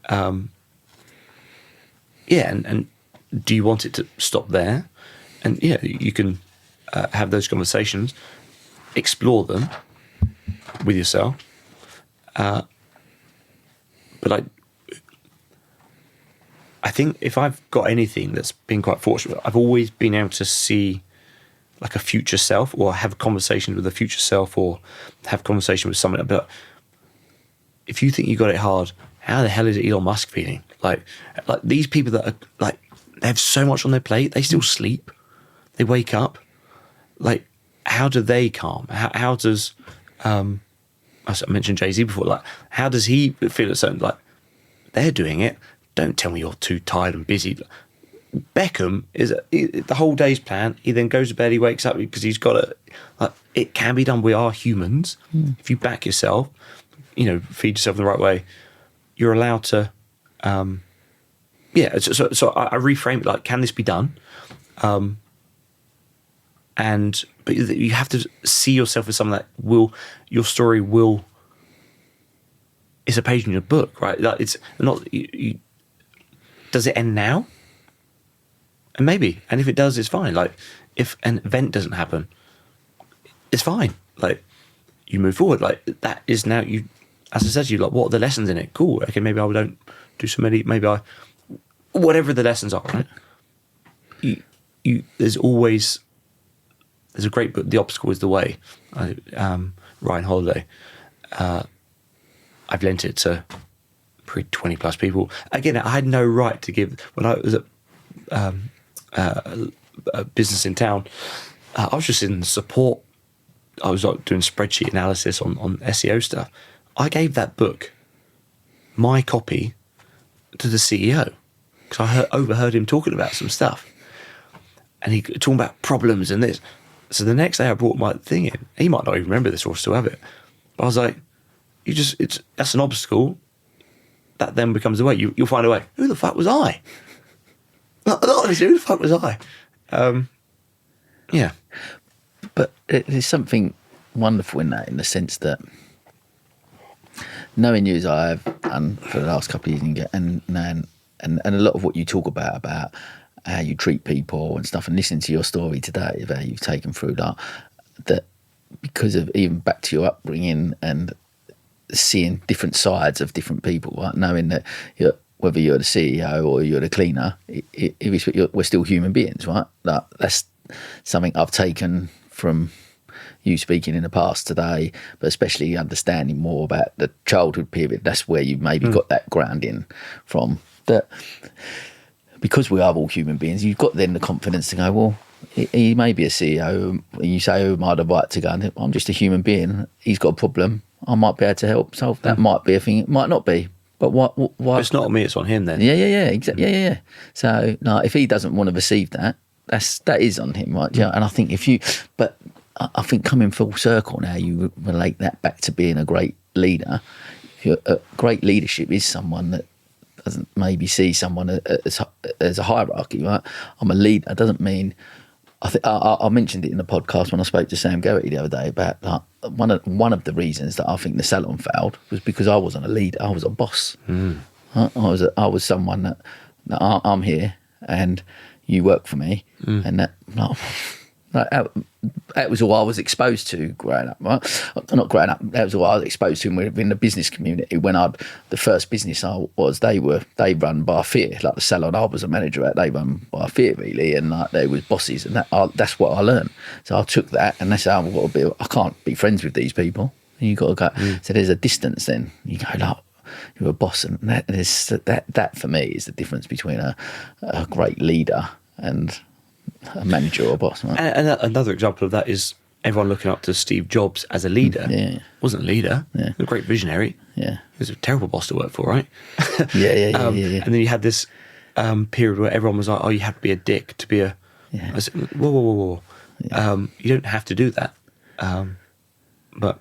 Speaker 1: and do you want it to stop there? And you can have those conversations, explore them with yourself. But I think if I've got anything that's been quite fortunate, I've always been able to see, like, a future self, or have conversations with a future self, or have conversation with someone. But if you think you got it hard, how the hell is Elon Musk feeling? Like these people that are, like, they have so much on their plate, they still sleep, they wake up. Like, how do they calm? How does I mentioned Jay-Z before, like, how does he feel at certain, like, they're doing it? Don't tell me you're too tired and busy. Beckham is the whole day's plan. He then goes to bed. He wakes up because he's got to. Like, it can be done. We are humans. If you back yourself, feed yourself in the right way, you're allowed to. So I reframe it like, can this be done? But you have to see yourself as someone that your story will. It's a page in your book, right? Like, it's not. Does it end now? And maybe, and if it does, it's fine. Like, if an event doesn't happen, it's fine. Like, you move forward. Like, that is now you. As I said to you, like, what are the lessons in it? Cool. Okay, maybe I don't do so many. Maybe whatever the lessons are, right? There's a great book. The Obstacle is the Way. Ryan Holiday. I've lent it to probably 20 plus people. Again, I had no right to give when I was at. A business in town. I was just in support. I was like doing spreadsheet analysis on SEO stuff. I gave that book, my copy, to the CEO because I overheard him talking about some stuff, and he talking about problems and this. So the next day I brought my thing in. He might not even remember this or still have it, but I was like, that's an obstacle. That then becomes the way. You'll find a way. Who the fuck was I? Honestly, who the fuck was I? Yeah.
Speaker 2: But there's something wonderful in that, in the sense that knowing you as I have done for the last couple of years, and a lot of what you talk about how you treat people and stuff, and listening to your story today of how you've taken through that because of even back to your upbringing and seeing different sides of different people, right? Knowing that whether you're the CEO or you're the cleaner, we're still human beings, right? That's something I've taken from you speaking in the past today, but especially understanding more about the childhood period. That's where you maybe got that grounding from. That because we are all human beings, you've got then the confidence to go, well, he may be a CEO, and you say, oh, am I the right to go? And I'm just a human being. He's got a problem. I might be able to help solve. That might be a thing. It might not be. But why?
Speaker 1: It's not on me. It's on him then.
Speaker 2: Yeah, exactly. Yeah. So, no, if he doesn't want to receive that, that is on him, right? Yeah. And I think I think coming full circle now, you relate that back to being a great leader. Great leadership is someone that doesn't maybe see someone as a hierarchy, right? I'm a leader. It doesn't mean. I mentioned it in the podcast when I spoke to Sam Garrity the other day about one of the reasons that I think the salon failed was because I wasn't a leader. I was a boss. I was someone that I'm here and you work for me, and that was all I was exposed to growing up. Right? Not growing up. That was all I was exposed to within the business community. When the first business I was, they run by fear. Like the salon I was a manager at, they run by fear really, and like they was bosses, and that's what I learned. So I took that, and that's how I've got to be. I can't be friends with these people. You got to go. So there's a distance. Then you go like you're a boss, and that for me is the difference between a great leader and a manager or a boss. Right?
Speaker 1: And another example of that is everyone looking up to Steve Jobs as a leader.
Speaker 2: Yeah.
Speaker 1: Wasn't a leader.
Speaker 2: Yeah.
Speaker 1: A great visionary.
Speaker 2: Yeah.
Speaker 1: He was a terrible boss to work for, right?
Speaker 2: Yeah.
Speaker 1: And then you had this period where everyone was like, oh, you have to be a dick to be a...
Speaker 2: Yeah.
Speaker 1: I said, whoa. Yeah. You don't have to do that. But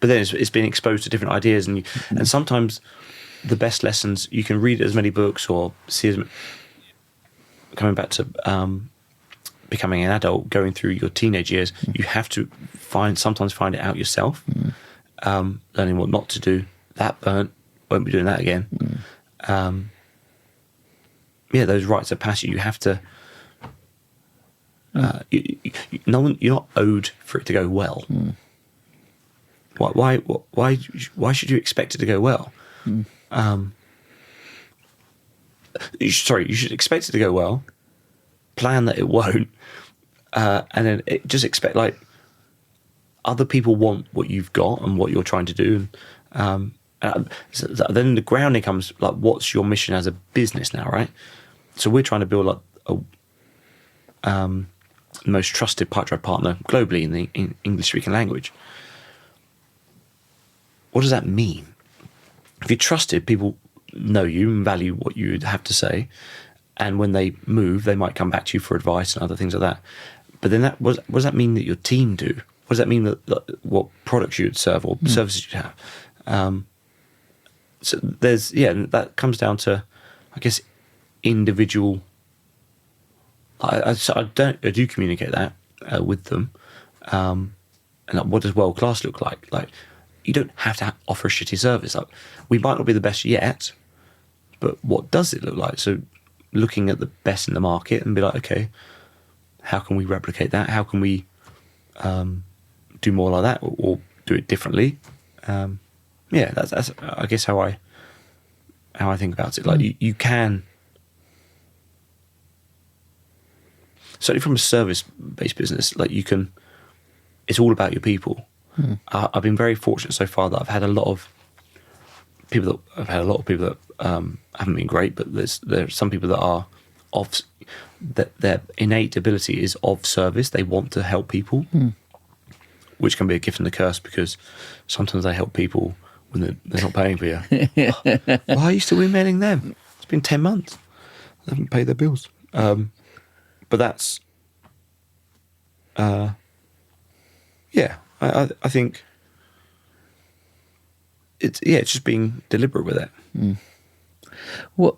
Speaker 1: then it's being exposed to different ideas, and sometimes the best lessons, you can read as many books or see as coming back to becoming an adult, going through your teenage years, you have to sometimes find it out yourself, learning what not to do. That burnt, won't be doing that again. Those rites of passage, you have to. You're not owed for it to go well. Why should you expect it to go well? You should expect it to go well, plan that it won't, and then just expect like other people want what you've got and what you're trying to do. So then the grounding comes like, what's your mission as a business now, right? So we're trying to build like a most trusted pipe drive partner globally in the English-speaking language. What does that mean? If you're trusted, people know you and value what you have to say, and when they move, they might come back to you for advice and other things like that. But then what does that mean that your team do? What does that mean that what products you'd serve or services you'd have? So that comes down to, I guess, individual. I do communicate that with them, and what does world class look like? Like, you don't have to offer a shitty service. Like, we might not be the best yet, but what does it look like? So, looking at the best in the market and be like, okay, how can we replicate that? How can we do more like that, or do it differently? That's I guess how I think about it. Like, you can, certainly from a service-based business, like, you can. It's all about your people. I've been very fortunate so far that I've had a lot of people that haven't been great, but there are some people that are that their innate ability is of service. They want to help people, which can be a gift and a curse, because sometimes they help people when they're not paying for you. Why are you still emailing them? It's been 10 months. They haven't paid their bills. But that's, I think it's just being deliberate with it.
Speaker 2: What,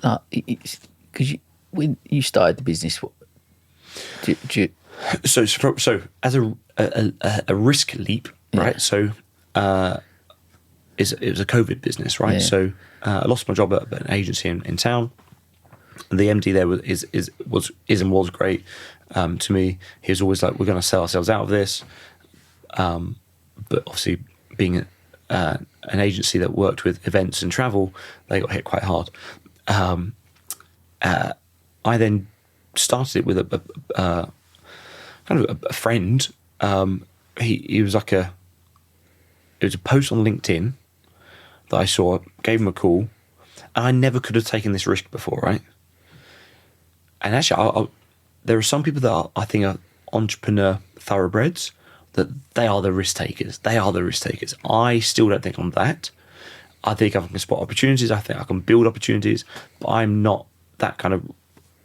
Speaker 2: because when you started the business,
Speaker 1: so as a risk leap, right? So it was a COVID business, right?
Speaker 2: Yeah.
Speaker 1: So I lost my job at an agency in town. And the MD there was great to me. He was always like, "We're going to sell ourselves out of this," but obviously, being an agency that worked with events and travel, they got hit quite hard. I then started it with a kind of a friend. He was like it was a post on LinkedIn that I saw, gave him a call, and I never could have taken this risk before, right? And actually, there are some people that I think are entrepreneur thoroughbreds, that they are the risk takers. They are the risk takers. I still don't think I'm that. I think I can spot opportunities. I think I can build opportunities, but I'm not that kind of,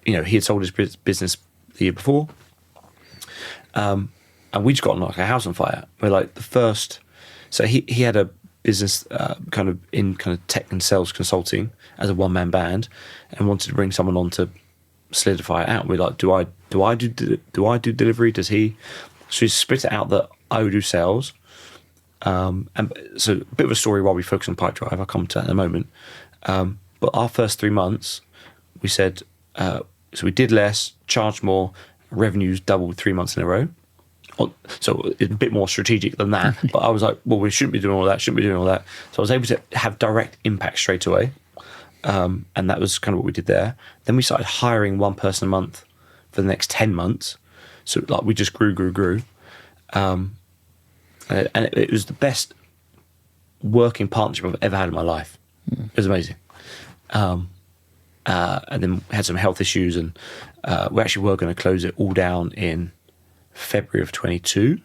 Speaker 1: he had sold his business the year before. And we just got on like a house on fire. We're like the first, so he had a business kind of tech and sales consulting as a one-man band, and wanted to bring someone on to solidify it out. We're like, do I do delivery? Does he? So he split it out that I would do sales. And so a bit of a story while we focus on Pipe Drive. I'll come to that in a moment. But our first 3 months, we said, so we did less, charged more, revenues doubled 3 months in a row. So it's a bit more strategic than that. But I was like, well, we shouldn't be doing all that, So I was able to have direct impact straight away. And that was kind of what we did there. Then we started hiring one person a month for the next 10 months. So like we just grew. And it was the best working partnership I've ever had in my life. It was amazing. And then we had some health issues, and we actually were going to close it all down in February of 22.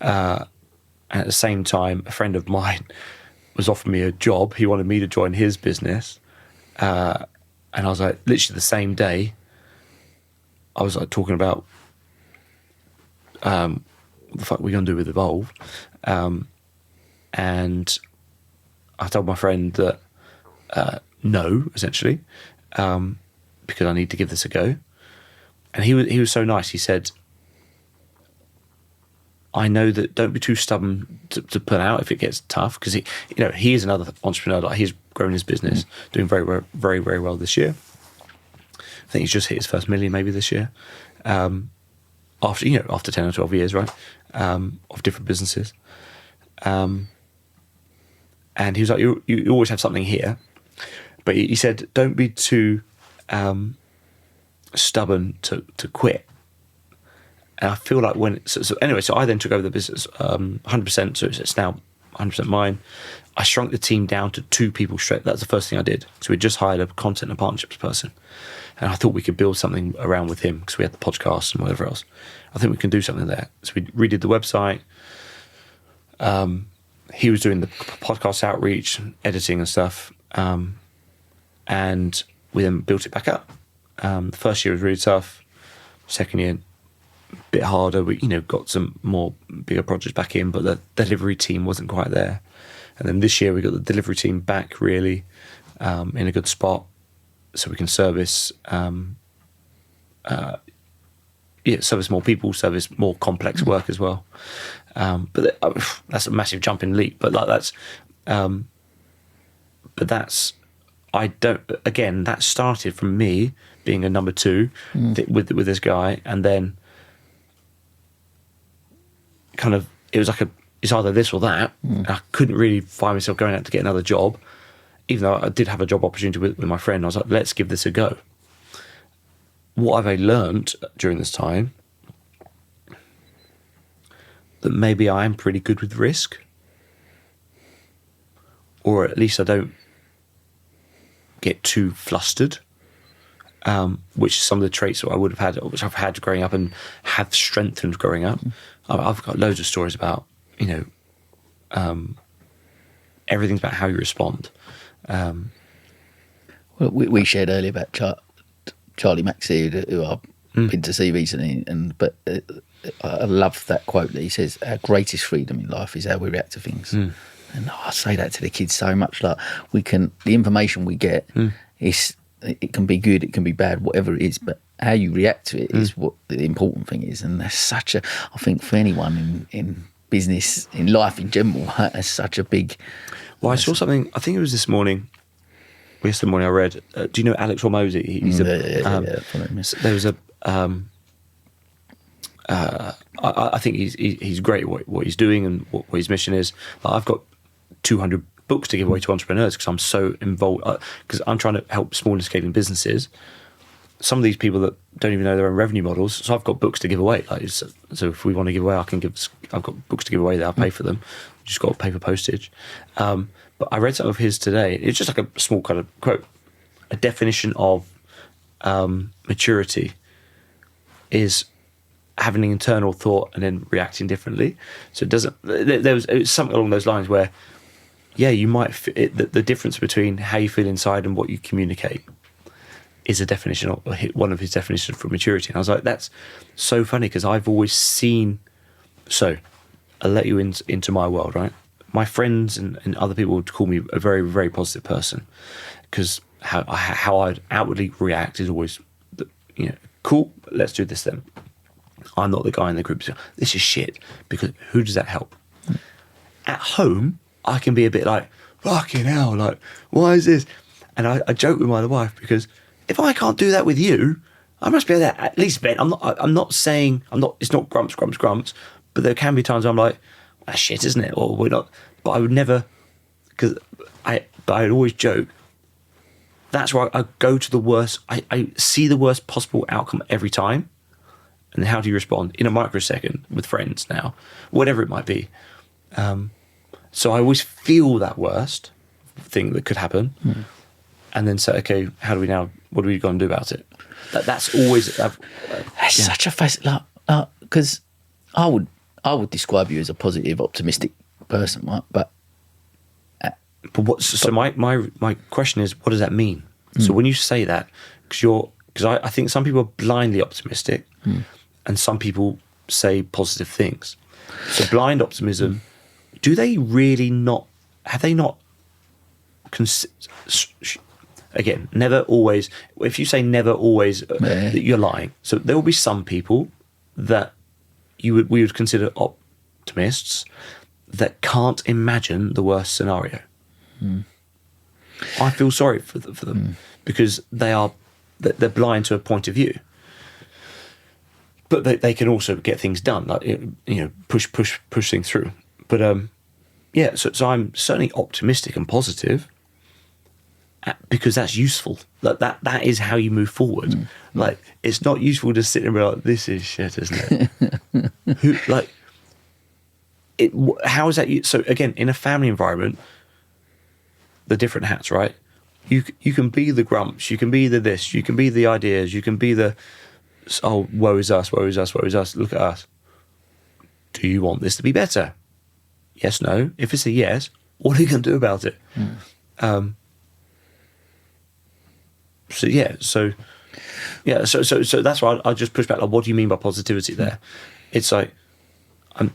Speaker 1: And at the same time, a friend of mine was offering me a job. He wanted me to join his business. And I was like, literally the same day, I was like talking about what the fuck we're going to do with Evolve. And I told my friend that no, essentially, because I need to give this a go. And he was so nice. He said, I know that don't be too stubborn to put out if it gets tough, because he is another entrepreneur. Like, he's grown his business, doing very, very, very, very well this year. I think he's just hit his first million maybe this year. After 10 or 12 years, right, of different businesses. And he was like, you always have something here. But he said, don't be too stubborn to quit. And I feel like so I then took over the business 100%, so it's now 100% mine. I shrunk the team down to 2 people straight. That's the first thing I did. So we just hired a content and partnerships person. And I thought we could build something around with him, because we had the podcast and whatever else. I think we can do something there. So we redid the website. He was doing the podcast outreach, editing and stuff. And we then built it back up. The first year was really tough. Second year, a bit harder. We, got some more bigger projects back in, but the delivery team wasn't quite there. And then this year we got the delivery team back really in a good spot, so we can service service more people, service more complex work as well. But that's a massive jump in leap. But that started from me being a number two with this guy, and then kind of it was like it's either this or that. I couldn't really find myself going out to get another job, even though I did have a job opportunity with my friend. I was like, let's give this a go. What have I learned during this time? That maybe I am pretty good with risk, or at least I don't get too flustered, which is some of the traits that I would have had, which I've had growing up and have strengthened growing up. I've got loads of stories about, everything's about how you respond.
Speaker 2: Well, we shared earlier about Charlie Maxey, who I've been to see recently, but I love that quote that he says, "Our greatest freedom in life is how we react to things." And I say that to the kids so much. Like, the information we get it can be good, it can be bad, whatever it is, but how you react to it is what the important thing is. And that's I think for anyone in business, in life in general, that's such a big.
Speaker 1: Well, I saw something. I think it was this morning. Yesterday morning, I read. Do you know Alex Hormozy? He's there was a. I think he's great at what he's doing and what his mission is. Like, I've got 200 books to give away to entrepreneurs because I'm so involved. Because I'm trying to help small and scaling businesses. Some of these people that don't even know their own revenue models, so I've got books to give away. Like, so if we want to give away, I've got books to give away that I'll pay for them. Just got to pay for postage. But I read some of his today. It's just like a small kind of quote. A definition of maturity is having an internal thought and then reacting differently. So it doesn't. It was something along those lines where, you might. The difference between how you feel inside and what you communicate is a definition, one of his definitions for maturity. And I was like, that's so funny because I've always seen. So I'll let you into my world, right? My friends and other people would call me a very, very positive person because how I'd outwardly react is always, cool, let's do this then. I'm not the guy in the group saying, this is shit, because who does that help? At home, I can be a bit like, fucking hell, like, why is this? And I joke with my wife because if I can't do that with you, I must be able to at least vent. I'm not saying, it's not grumps, but there can be times I'm like, that's shit, isn't it? Or we're not, but I would never, but I'd always joke, that's why I go to the worst, I see the worst possible outcome every time. And how do you respond in a microsecond with friends now, whatever it might be. So I always feel that worst thing that could happen and then say, okay, what are we going to do about it? That's always...
Speaker 2: That's such a fascinating... Because I would describe you as a positive, optimistic person, right? But my question is, what does that mean? So when you say that, because I think some people are blindly optimistic and some people say positive things. So blind optimism, do they really not, have they not, again, never always, if you say never always, you're lying. So there will be some people that we would consider optimists that can't imagine the worst scenario. I feel sorry for them because they're blind to a point of view. But they can also get things done, like push things through. But so I'm certainly optimistic and positive because that's useful. Like that is how you move forward. Like it's not useful to sit and be like, this is shit, isn't it? How is that? So again, in a family environment, the different hats, right? You can be the grumps, you can be the this, you can be the ideas, you can be the, oh, woe is us, look at us. Do you want this to be better? Yes, no. If it's a yes, what are you going to do about it?
Speaker 1: so that's why I just push back. Like, what do you mean by positivity there? It's like,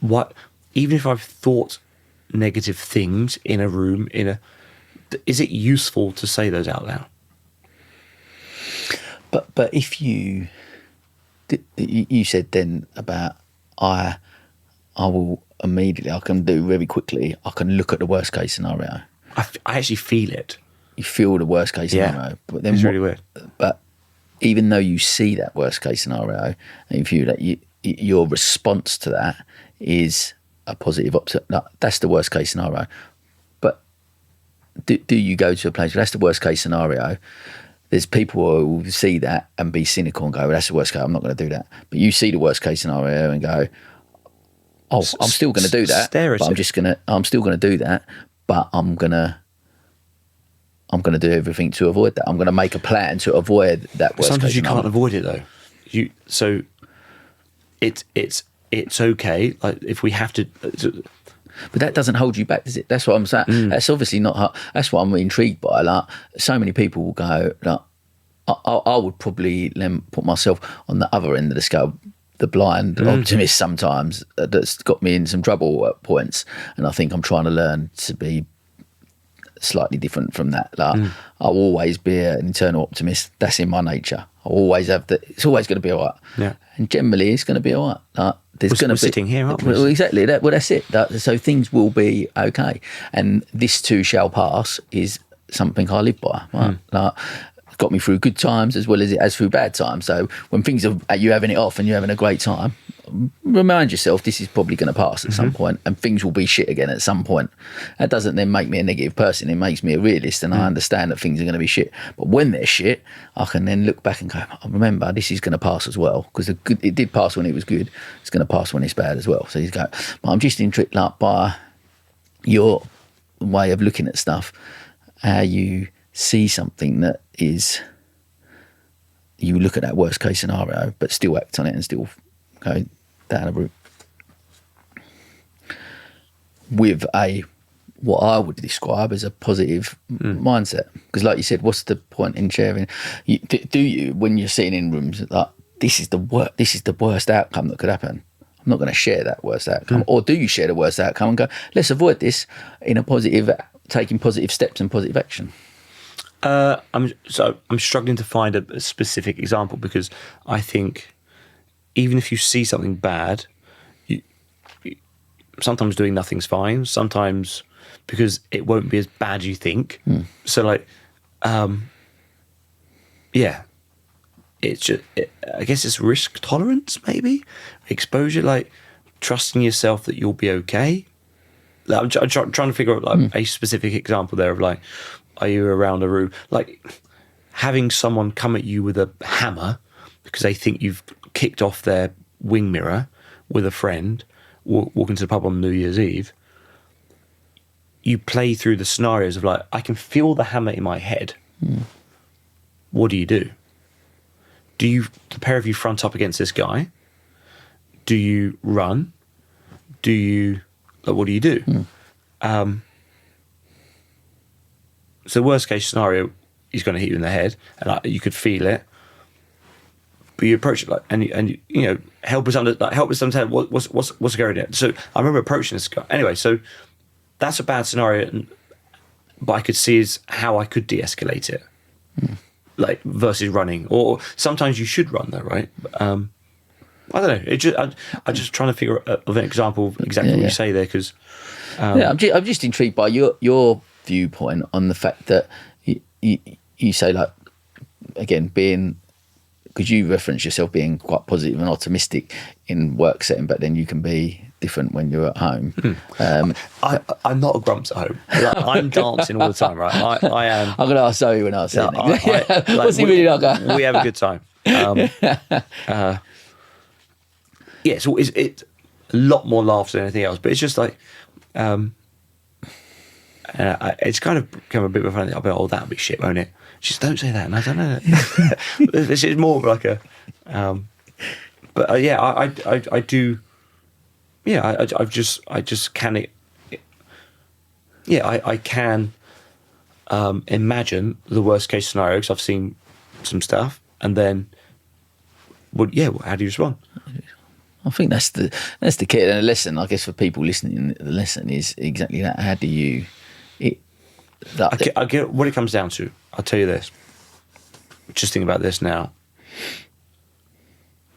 Speaker 1: what? Even if I've thought negative things in a room, is it useful to say those out loud?
Speaker 2: But if you said then about I will immediately, I can do very quickly, I can look at the worst case scenario.
Speaker 1: I actually feel it.
Speaker 2: You feel the worst case scenario, but then
Speaker 1: it's really weird.
Speaker 2: But even though you see that worst case scenario, and you feel that your response to that is a positive opposite. No, that's the worst case scenario. But do you go to a place where that's the worst case scenario? There's people who will see that and be cynical and go, well, that's the worst case, I'm not going to do that. But you see the worst case scenario and go, oh, I'm still going to do that. But I'm still going to do that, but I'm going to do everything to avoid that. I'm going to make a plan to avoid that worst
Speaker 1: Sometimes
Speaker 2: case
Speaker 1: you
Speaker 2: scenario.
Speaker 1: can't avoid it though. So it's okay. Like if we have to.
Speaker 2: But that doesn't hold you back, does it? That's what I'm saying. That's obviously not hard. That's what I'm intrigued by. Like, so many people will go, like, I would probably then put myself on the other end of the scale, the blind optimist sometimes, that's got me in some trouble at points. And I think I'm trying to learn to be slightly different from that. Like, I'll always be an internal optimist. That's in my nature. I'll always have that. It's always going to be all right.
Speaker 1: Yeah.
Speaker 2: And generally, it's going to be all right. Like, there's going to be
Speaker 1: sitting here, aren't we?
Speaker 2: Well, exactly. That's it. So things will be okay. And this too shall pass is something I live by. Right? Like, it's got me through good times as well as it has through bad times. So when things are you having it off and you're having a great time, remind yourself this is probably going to pass at some point, and things will be shit again at some point. That doesn't then make me a negative person. It makes me a realist, and I understand that things are going to be shit. But when they're shit, I can then look back and go, oh, remember, this is going to pass as well, because it did pass when it was good. It's going to pass when it's bad as well. So you go, but I'm just intrigued by your way of looking at stuff, how you see something that is, you look at that worst case scenario, but still act on it and still go down a route with what I would describe as a positive mindset. Because like you said, what's the point in sharing? Do you, when you're sitting in rooms, like, this is the worst outcome that could happen, I'm not going to share that worst outcome. Or do you share the worst outcome and go, let's avoid this in a positive, taking positive steps and positive action?
Speaker 1: I'm struggling to find a specific example, because I think even if you see something bad, sometimes doing nothing's fine. Sometimes because it won't be as bad as you think. So like, it's just, I guess it's risk tolerance, maybe exposure, like trusting yourself that you'll be okay. Like, I'm trying to figure out like a specific example there of like, are you around a room, like having someone come at you with a hammer because they think you've kicked off their wing mirror with a friend walking to the pub on New Year's Eve. You play through the scenarios of like, I can feel the hammer in my head. What do? The pair of you front up against this guy? Do you run? What do you do? So worst case scenario, he's going to hit you in the head, and you could feel it. But you approach it like, and you know, help us understand what's going on. So I remember approaching this guy. Anyway, so that's a bad scenario, but I could see is how I could de-escalate it, like versus running. Or sometimes you should run though, right? I don't know. I'm just trying to figure out an example of exactly what you say there, because
Speaker 2: I'm just intrigued by your viewpoint on the fact that you say, like, again, being, because you reference yourself being quite positive and optimistic in work setting, but then you can be different when you're at home.
Speaker 1: I'm not a grumps at home. Like, I'm dancing all the time, right? I am.
Speaker 2: I'm going to ask Zoe when I was saying
Speaker 1: like,
Speaker 2: what's he really like?
Speaker 1: We have a good time. So it's a lot more laughs than anything else, but it's just like, it's kind of become a bit of a funny thing. I'll be like, oh, that'll be shit, won't it? Just don't say that. And I don't know. This is more of like a, but I do. Yeah, I just can. I can imagine the worst case scenario, because I've seen some stuff, and then, well, yeah, how do you respond?
Speaker 2: I think that's the key. And the lesson, I guess, for people listening, the lesson is exactly that. How do you?
Speaker 1: I get what it comes down to. I'll tell you this. Just think about this now.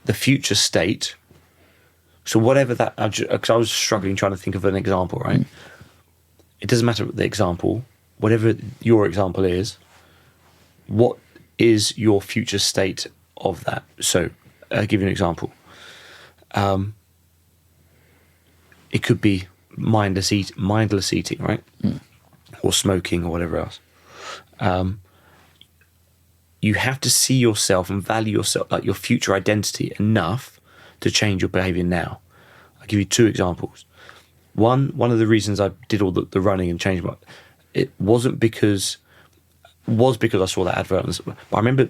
Speaker 1: The future state. So whatever that, because I was struggling trying to think of an example, right? It doesn't matter the example. Whatever your example is, what is your future state of that? So, I'll give you an example. It could be mindless eating, right? Or smoking or whatever else. You have to see yourself and value yourself, like your future identity, enough to change your behaviour now. I'll give you two examples. One of the reasons I did all the running and changed it wasn't because I saw that advert. But I remember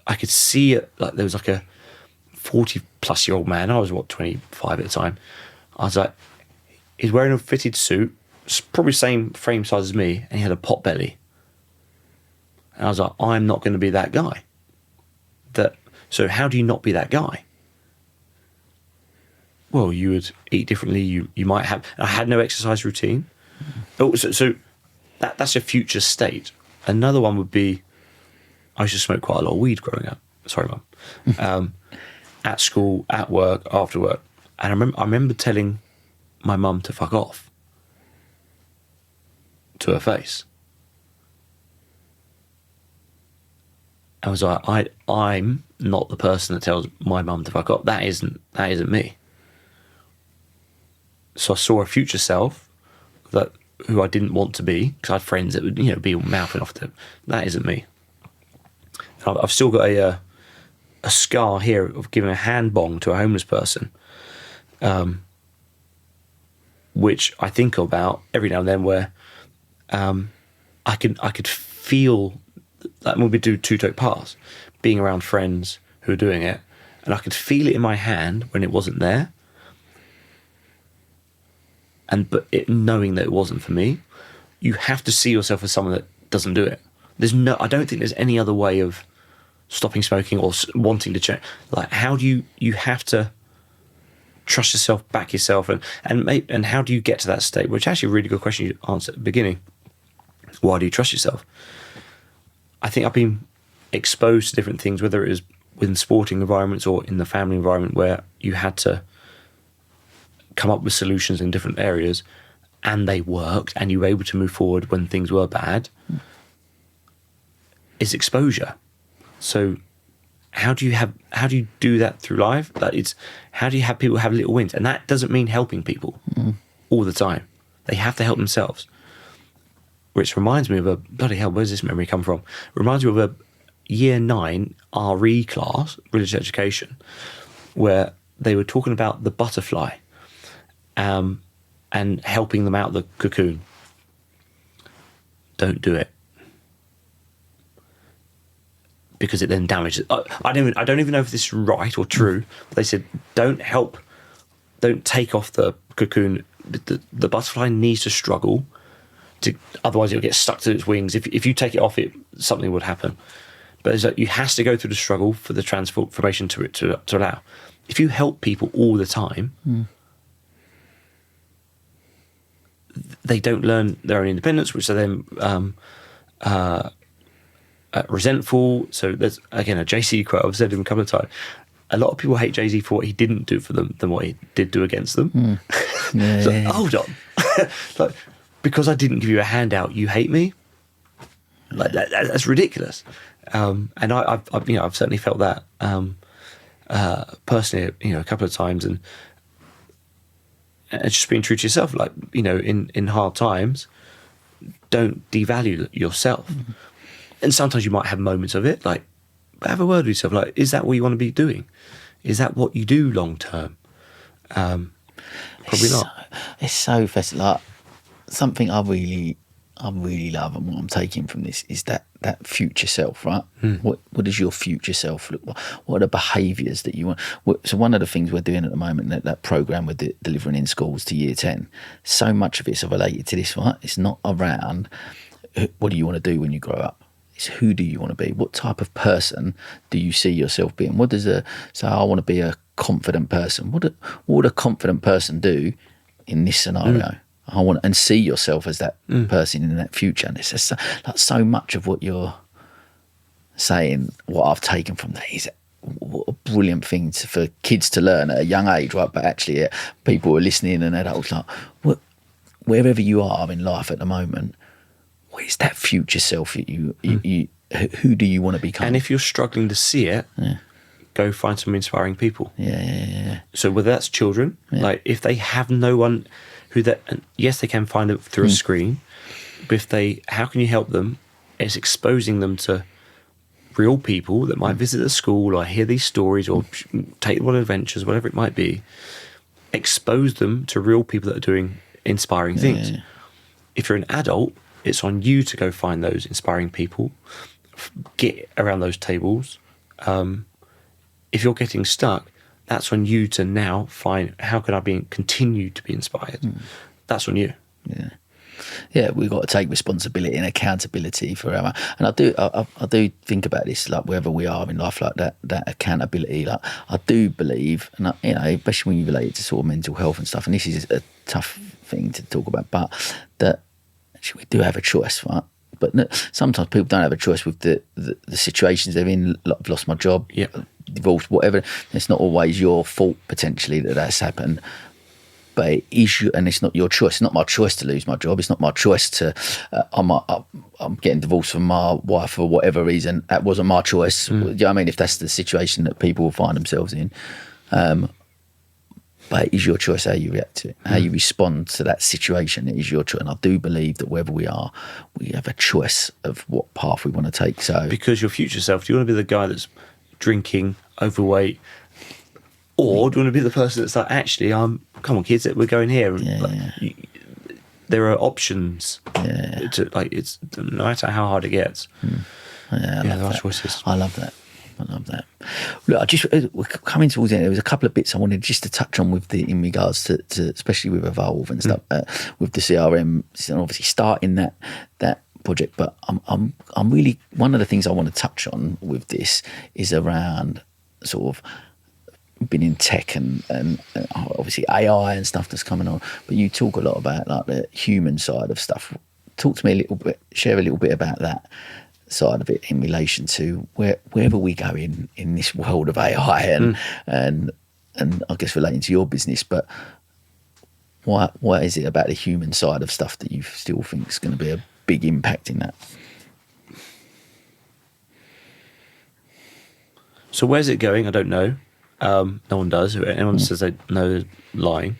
Speaker 1: I could see it, like there was like a 40-plus-year-old man. I was 25 at the time. I was like, he's wearing a fitted suit, probably same frame size as me, and he had a pot belly. And I was like, I'm not going to be that guy. So how do you not be that guy? Well, you would eat differently. You might have. I had no exercise routine. Oh, so that's a future state. Another one would be, I used to smoke quite a lot of weed growing up. Sorry, Mum. At school, at work, after work, and I remember telling my mum to fuck off to her face. I was like, I'm not the person that tells my mum to fuck off. That isn't me. So I saw a future self who I didn't want to be, because I had friends that would, be mouthing off to him. That isn't me. I've still got a scar here of giving a hand bong to a homeless person, which I think about every now and then, where I could feel that when we do two-toke pass, being around friends who are doing it, and I could feel it in my hand when it wasn't there, but knowing that it wasn't for me. You have to see yourself as someone that doesn't do it. I don't think there's any other way of stopping smoking or wanting to change. Like, how do you have to trust yourself, back yourself, and how do you get to that state? Which is actually a really good question you answered at the beginning. Why do you trust yourself? I think I've been exposed to different things, whether it is within sporting environments or in the family environment, where you had to come up with solutions in different areas, and they worked, and you were able to move forward when things were bad. It's exposure. So how do you do that through life? How do you have people have little wins? And that doesn't mean helping people all the time. They have to help themselves. Which reminds me of a, bloody hell, where's this memory come from? Reminds me of a year 9 RE class, religious education, where they were talking about the butterfly and helping them out of the cocoon. Don't do it, because it then damages. I don't even know if this is right or true, but they said don't take off the cocoon. The butterfly needs to struggle, otherwise it'll get stuck to its wings. If you take it off, something would happen. But it's like, you has to go through the struggle for the transformation to allow. If you help people all the time, they don't learn their own independence, which are then resentful. So there's, again, a Jay-Z quote. I've said him a couple of times. A lot of people hate Jay-Z for what he didn't do for them than what he did do against them.
Speaker 2: Yeah,
Speaker 1: so, hold on. Like, because I didn't give you a handout, you hate me? Like that's ridiculous. And I've certainly felt that personally, a couple of times, and just being true to yourself. Like, in hard times, don't devalue yourself. And sometimes you might have moments of it, like, but have a word with yourself. Like, is that what you want to be doing? Is that what you do long term? Probably not.
Speaker 2: It's so fascinating. Like, something I really love, and what I'm taking from this is that future self, right? What does your future self look like? What are the behaviours that you want? So one of the things we're doing at the moment, that program we're delivering in schools to year 10, so much of it's related to this, right? It's not around what do you want to do when you grow up. It's who do you want to be? What type of person do you see yourself being? So I want to be a confident person. What would a confident person do in this scenario? I want and see yourself as that person in that future. And it's just like so much of what you're saying. What I've taken from that is what a brilliant thing for kids to learn at a young age, right? But actually, people who are listening and adults, like wherever you are in life at the moment, what is that future self that who do you want to become?
Speaker 1: And if you're struggling to see it, go find some inspiring people.
Speaker 2: Yeah.
Speaker 1: So whether that's children, like if they have no one who that, yes, they can find it through a screen, but how can you help them? It's exposing them to real people that might visit the school or hear these stories or take them on adventures, whatever it might be. Expose them to real people that are doing inspiring things.
Speaker 2: Yeah.
Speaker 1: If you're an adult, it's on you to go find those inspiring people, get around those tables. If you're getting stuck, that's on you to now find how can I continue to be inspired. That's on you.
Speaker 2: Yeah, we've got to take responsibility and accountability for our. And I do think about this, like wherever we are in life, like that accountability. Like I do believe, and especially when you relate it to sort of mental health and stuff. And this is a tough thing to talk about, but that actually we do have a choice, right? But sometimes people don't have a choice with the situations they're in. Like, I've lost my job, divorced, whatever. It's not always your fault potentially that's happened. But it is and it's not your choice. It's not my choice to lose my job. It's not my choice to. I'm getting divorced from my wife for whatever reason. That wasn't my choice. Do you know what I mean? If that's the situation that people will find themselves in, but it is your choice how you react to it, how you respond to that situation. It is your choice, and I do believe that wherever we are, we have a choice of what path we want to take. So,
Speaker 1: because your future self, do you want to be the guy that's drinking, overweight? Or do you want to be the person that's like, actually, come on, kids, we're going here. There are options. It's no matter how hard it gets. There are choices.
Speaker 2: I love that. Look, we're coming towards the end. There was a couple of bits I wanted just to touch on in regards to especially with Evolve and stuff, with the CRM, and obviously starting that project. But I'm really, one of the things I want to touch on with this is around sort of been in tech and obviously AI and stuff that's coming on, but you talk a lot about like the human side of stuff. Talk to me a little bit, share a little bit about that side of it in relation to wherever we go in this world of AI and I guess relating to your business, but what is it about the human side of stuff that you still think is going to be a big impact in that?
Speaker 1: So where's it going? I don't know. No one does. Anyone says they know they're lying.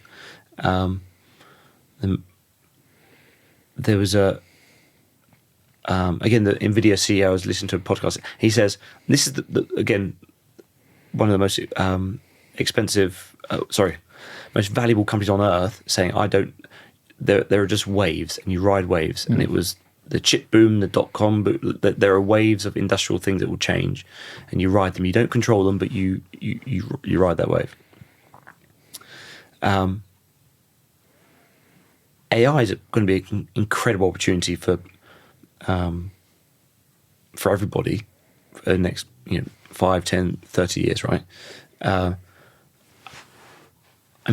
Speaker 1: There was again, the NVIDIA CEO, I was listening to a podcast. He says, this is again, one of the most most valuable companies on earth, saying, there are just waves and you ride waves. And it was the chip boom, the .com boom, there are waves of industrial things that will change and you ride them. You don't control them, but you ride that wave. AI is going to be an incredible opportunity for everybody for the next 5, 10, 30 years, right? I'm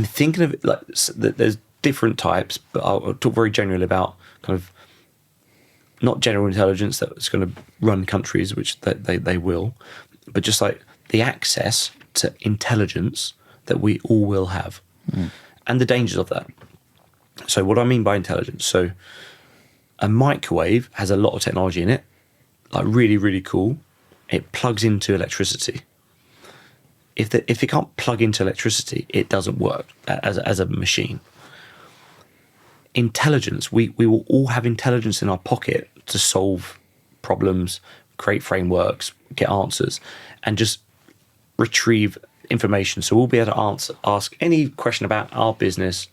Speaker 1: thinking of it like there's different types, but I'll talk very generally about kind of not general intelligence that's going to run countries, which they will, but just like the access to intelligence that we all will have, and the dangers of that. So what I mean by intelligence, so a microwave has a lot of technology in it, like really, really cool. It plugs into electricity. If it can't plug into electricity, it doesn't work as a machine. Intelligence, we will all have intelligence in our pocket to solve problems, create frameworks, get answers, and just retrieve information. So we'll be able to ask any question about our business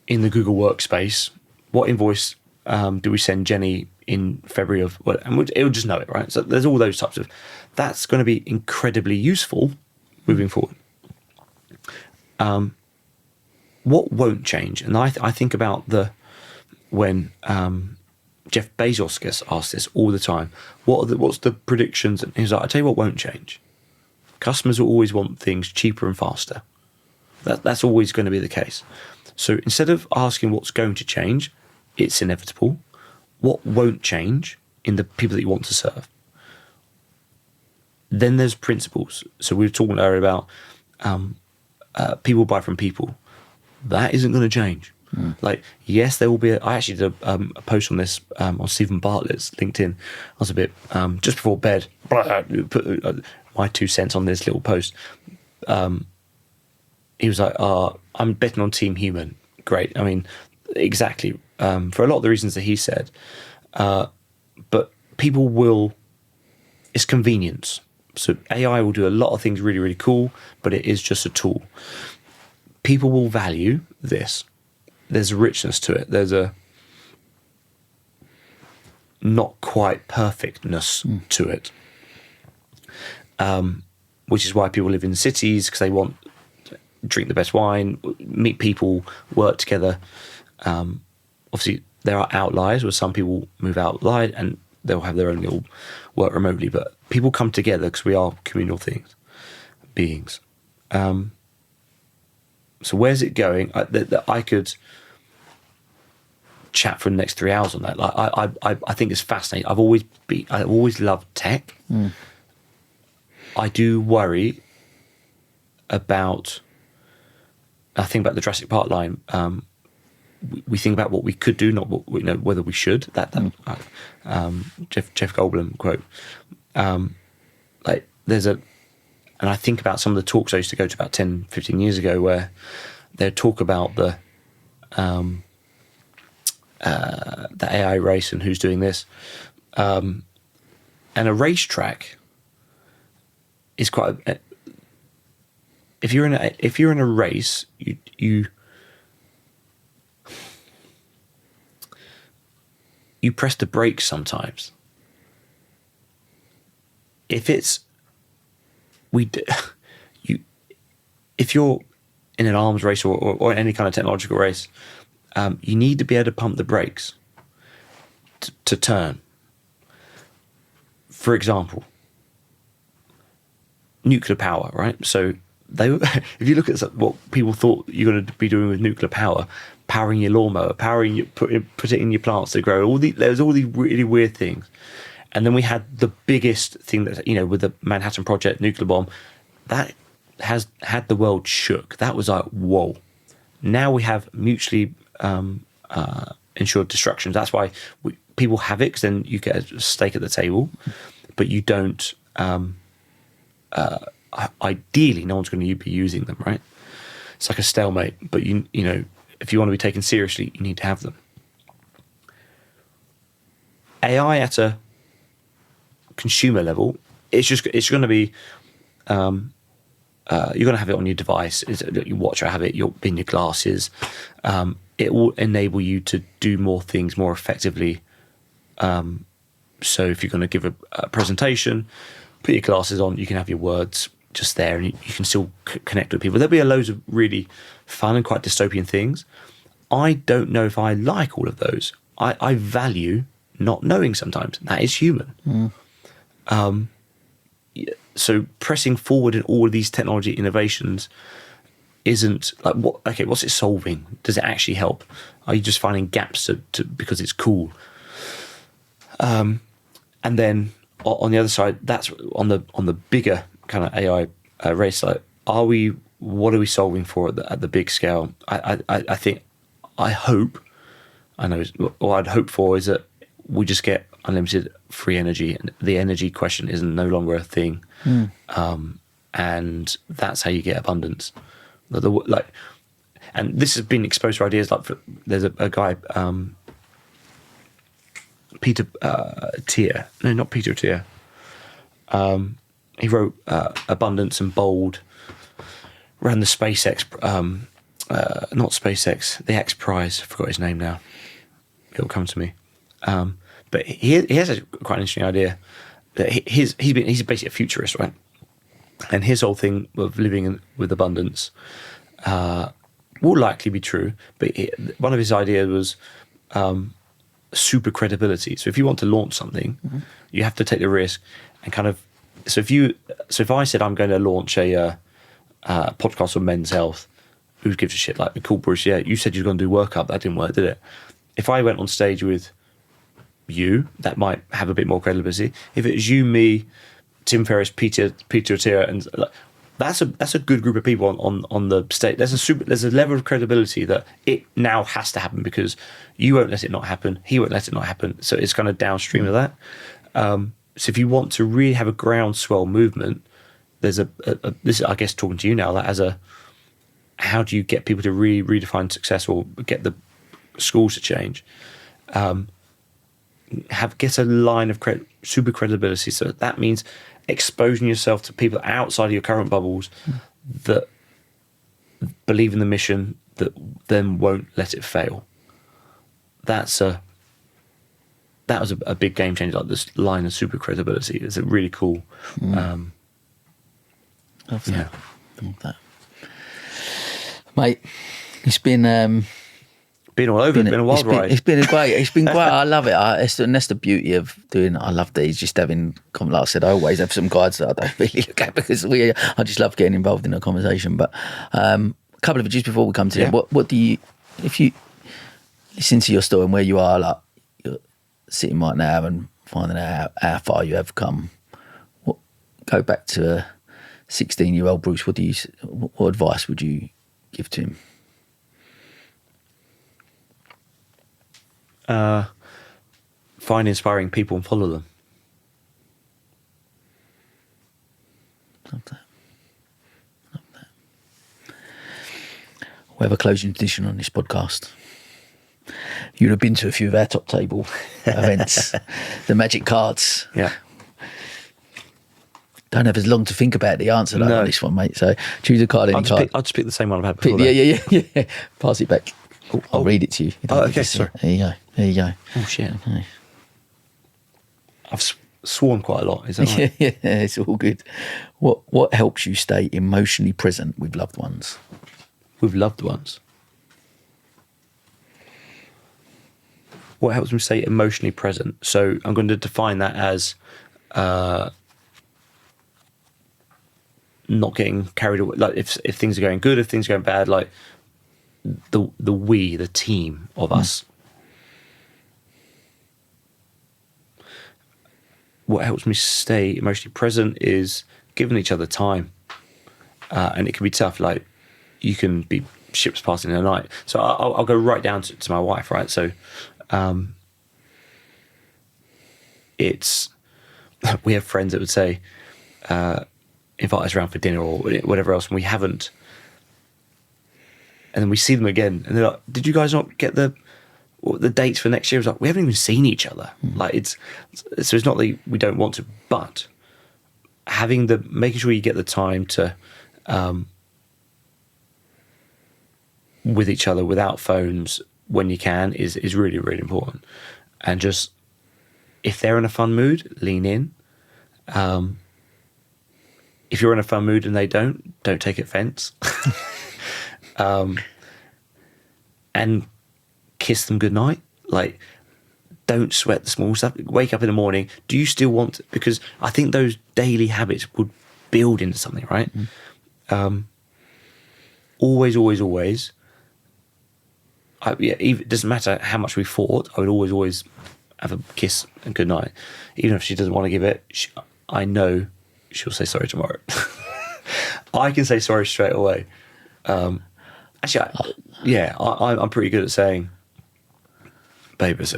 Speaker 1: in the Google Workspace. What invoice do we send Jenny in February of? And it'll just know it, right? So there's all those types of. That's going to be incredibly useful moving forward. What won't change? And I think about when Jeff Bezos gets asked this all the time. What's the predictions? And he's like, I tell you what won't change. Customers will always want things cheaper and faster. That's always going to be the case. So instead of asking what's going to change, it's inevitable. What won't change in the people that you want to serve? Then there's principles. So we were talking earlier about people buy from people. That isn't going to change. Like, yes, there will be. I actually did a post on this on Stephen Bartlett's LinkedIn. I was a bit just before bed. Put my 2 cents on this little post. He was like, "I'm betting on Team Human." Great. I mean, exactly for a lot of the reasons that he said. But people will. It's convenience. So AI will do a lot of things really, really cool, but it is just a tool. People will value this. There's a richness to it. There's a not quite perfectness to it, which is why people live in cities, because they want to drink the best wine, meet people, work together. Obviously, there are outliers where some people move outside and they'll have their own little work remotely, but people come together because we are communal beings. So where's it going? I could chat for the next 3 hours on that. Like I think it's fascinating. I've always loved tech. I do worry about. I think about the Jurassic Park line. We think about what we could do, not what we know whether we should. Jeff Goldblum quote. Like there's a. And I think about some of the talks I used to go to about 10, 15 years ago where they'd talk about the AI race and who's doing this. And a racetrack is quite... If you're in a race, you press the brakes sometimes. If it's... if you're in an arms race or any kind of technological race, you need to be able to pump the brakes to turn. For example, nuclear power, right? So if you look at what people thought you're going to be doing with nuclear power, powering your lawnmower, put it in your plants to grow. There's all these really weird things. And then we had the biggest thing that, with the Manhattan Project, nuclear bomb, that has had the world shook. That was like, whoa. Now we have mutually ensured destructions. That's why people have it, because then you get a stake at the table, but you don't. Ideally, no one's going to be using them, right? It's like a stalemate. But if you want to be taken seriously, you need to have them. AI at a consumer level, it's going to be you're going to have it on your device. Your watch will have it. You'll in your glasses. It will enable you to do more things more effectively. So if you're going to give a presentation, put your glasses on. You can have your words just there, and you can still connect with people. There'll be loads of really fun and quite dystopian things. I don't know if I like all of those. I value not knowing sometimes. That is human. So pressing forward in all of these technology innovations isn't like what's it solving? Does it actually help? Are you just finding gaps to because it's cool? And then on the other side, that's on the bigger kind of AI race. Like, what are we solving for at the big scale? I think, I hope, what I'd hope for is that we just get unlimited free energy, and the energy question is no longer a thing. And that's how you get abundance. And this has been exposed to ideas like there's a guy, Peter Thiel. No, not Peter Thiel. He wrote Abundance and Bold, ran the SpaceX, not SpaceX, the X Prize. I forgot his name now. It'll come to me. But he has quite an interesting idea. That he's basically a futurist, right? And his whole thing of living with abundance will likely be true. But one of his ideas was super credibility. So if you want to launch something, you have to take the risk and kind of. So if I said I'm going to launch a podcast on men's health, who gives a shit? Like, cool, Bruce. Yeah, you said you were going to do workup. That didn't work, did it? If I went on stage with you, that might have a bit more credibility. If it's you, me, Tim Ferriss, Peter Attia, and that's a good group of people on the stage. There's a level of credibility that it now has to happen because you won't let it not happen. He won't let it not happen. So it's kind of downstream of that. So if you want to really have a groundswell movement, there's this is, I guess, talking to you now, like how do you get people to redefine success or get the schools to change? Get a line of super credibility. So that means exposing yourself to people outside of your current bubbles that believe in the mission, that then won't let it fail. That was a big game changer. Like this line of super credibility is a really cool.
Speaker 2: Love that.
Speaker 1: Yeah.
Speaker 2: Love that. Mate, it's been
Speaker 1: all over. It's been a wild ride.
Speaker 2: It's been great. I love it. And that's the beauty of doing. I love these. Just having, like I said, I always have some guides that I don't really look at because I just love getting involved in a conversation. But a couple of just before we come to it, what do you, if you listen to your story and where you are, like you're sitting right now and finding out how far you have come, go back to a 16-year-old Bruce. What advice would you give to him?
Speaker 1: Find inspiring people and follow them.
Speaker 2: Love that. We have a closing tradition on this podcast. You'd have been to a few of our top table events, the magic cards.
Speaker 1: Yeah.
Speaker 2: Don't have as long to think about the answer on this one, mate. So choose a card.
Speaker 1: I'll just pick the same one I've had before.
Speaker 2: Yeah. Pass it back. I'll read it to you.
Speaker 1: Okay, sorry.
Speaker 2: There you go.
Speaker 1: Oh, shit.
Speaker 2: Okay.
Speaker 1: I've sworn quite a lot. Is that right?
Speaker 2: Yeah, it's all good. What helps you stay emotionally present with loved ones?
Speaker 1: With loved ones. What helps me stay emotionally present? So I'm going to define that as not getting carried away. Like if things are going good, if things are going bad, like the team of us. What helps me stay emotionally present is giving each other time. And it can be tough. Like you can be ships passing in the night. So I'll go right down to my wife, right? So we have friends that would say, invite us around for dinner or whatever else, and we haven't. And then we see them again, and they're like, "Did you guys not get the dates for next year?" It's like we haven't even seen each other. Like so it's not that we don't want to, but making sure you get the time to with each other without phones when you can is really, really important. And just if they're in a fun mood, lean in. If you're in a fun mood and they don't take offense. And kiss them goodnight. Like, don't sweat the small stuff. Wake up in the morning. Do you still want to, because I think those daily habits would build into something, right? Always. It doesn't matter how much we fought. I would always have a kiss and goodnight. Even if she doesn't want to give it, I know she'll say sorry tomorrow. I can say sorry straight away. Actually, I'm pretty good at saying, babe, it's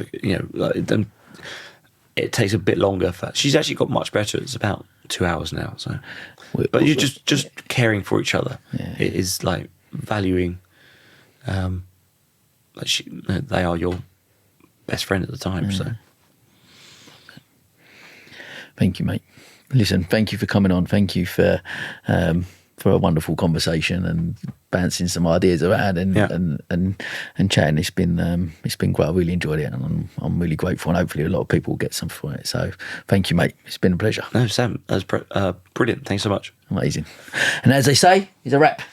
Speaker 1: it takes a bit longer. She's actually got much better. It's about 2 hours now. So, but you're just caring for each other. Yeah. It is like valuing. They are your best friend at the time. So,
Speaker 2: thank you, mate. Listen, thank you for coming on. Thank you for a wonderful conversation and bouncing some ideas around and chatting. It's been great. I really enjoyed it, and I'm really grateful. And hopefully, a lot of people will get something from it. So, thank you, mate. It's been a pleasure.
Speaker 1: No, Sam, that was brilliant. Thanks so much.
Speaker 2: Amazing. And as they say, it's a wrap.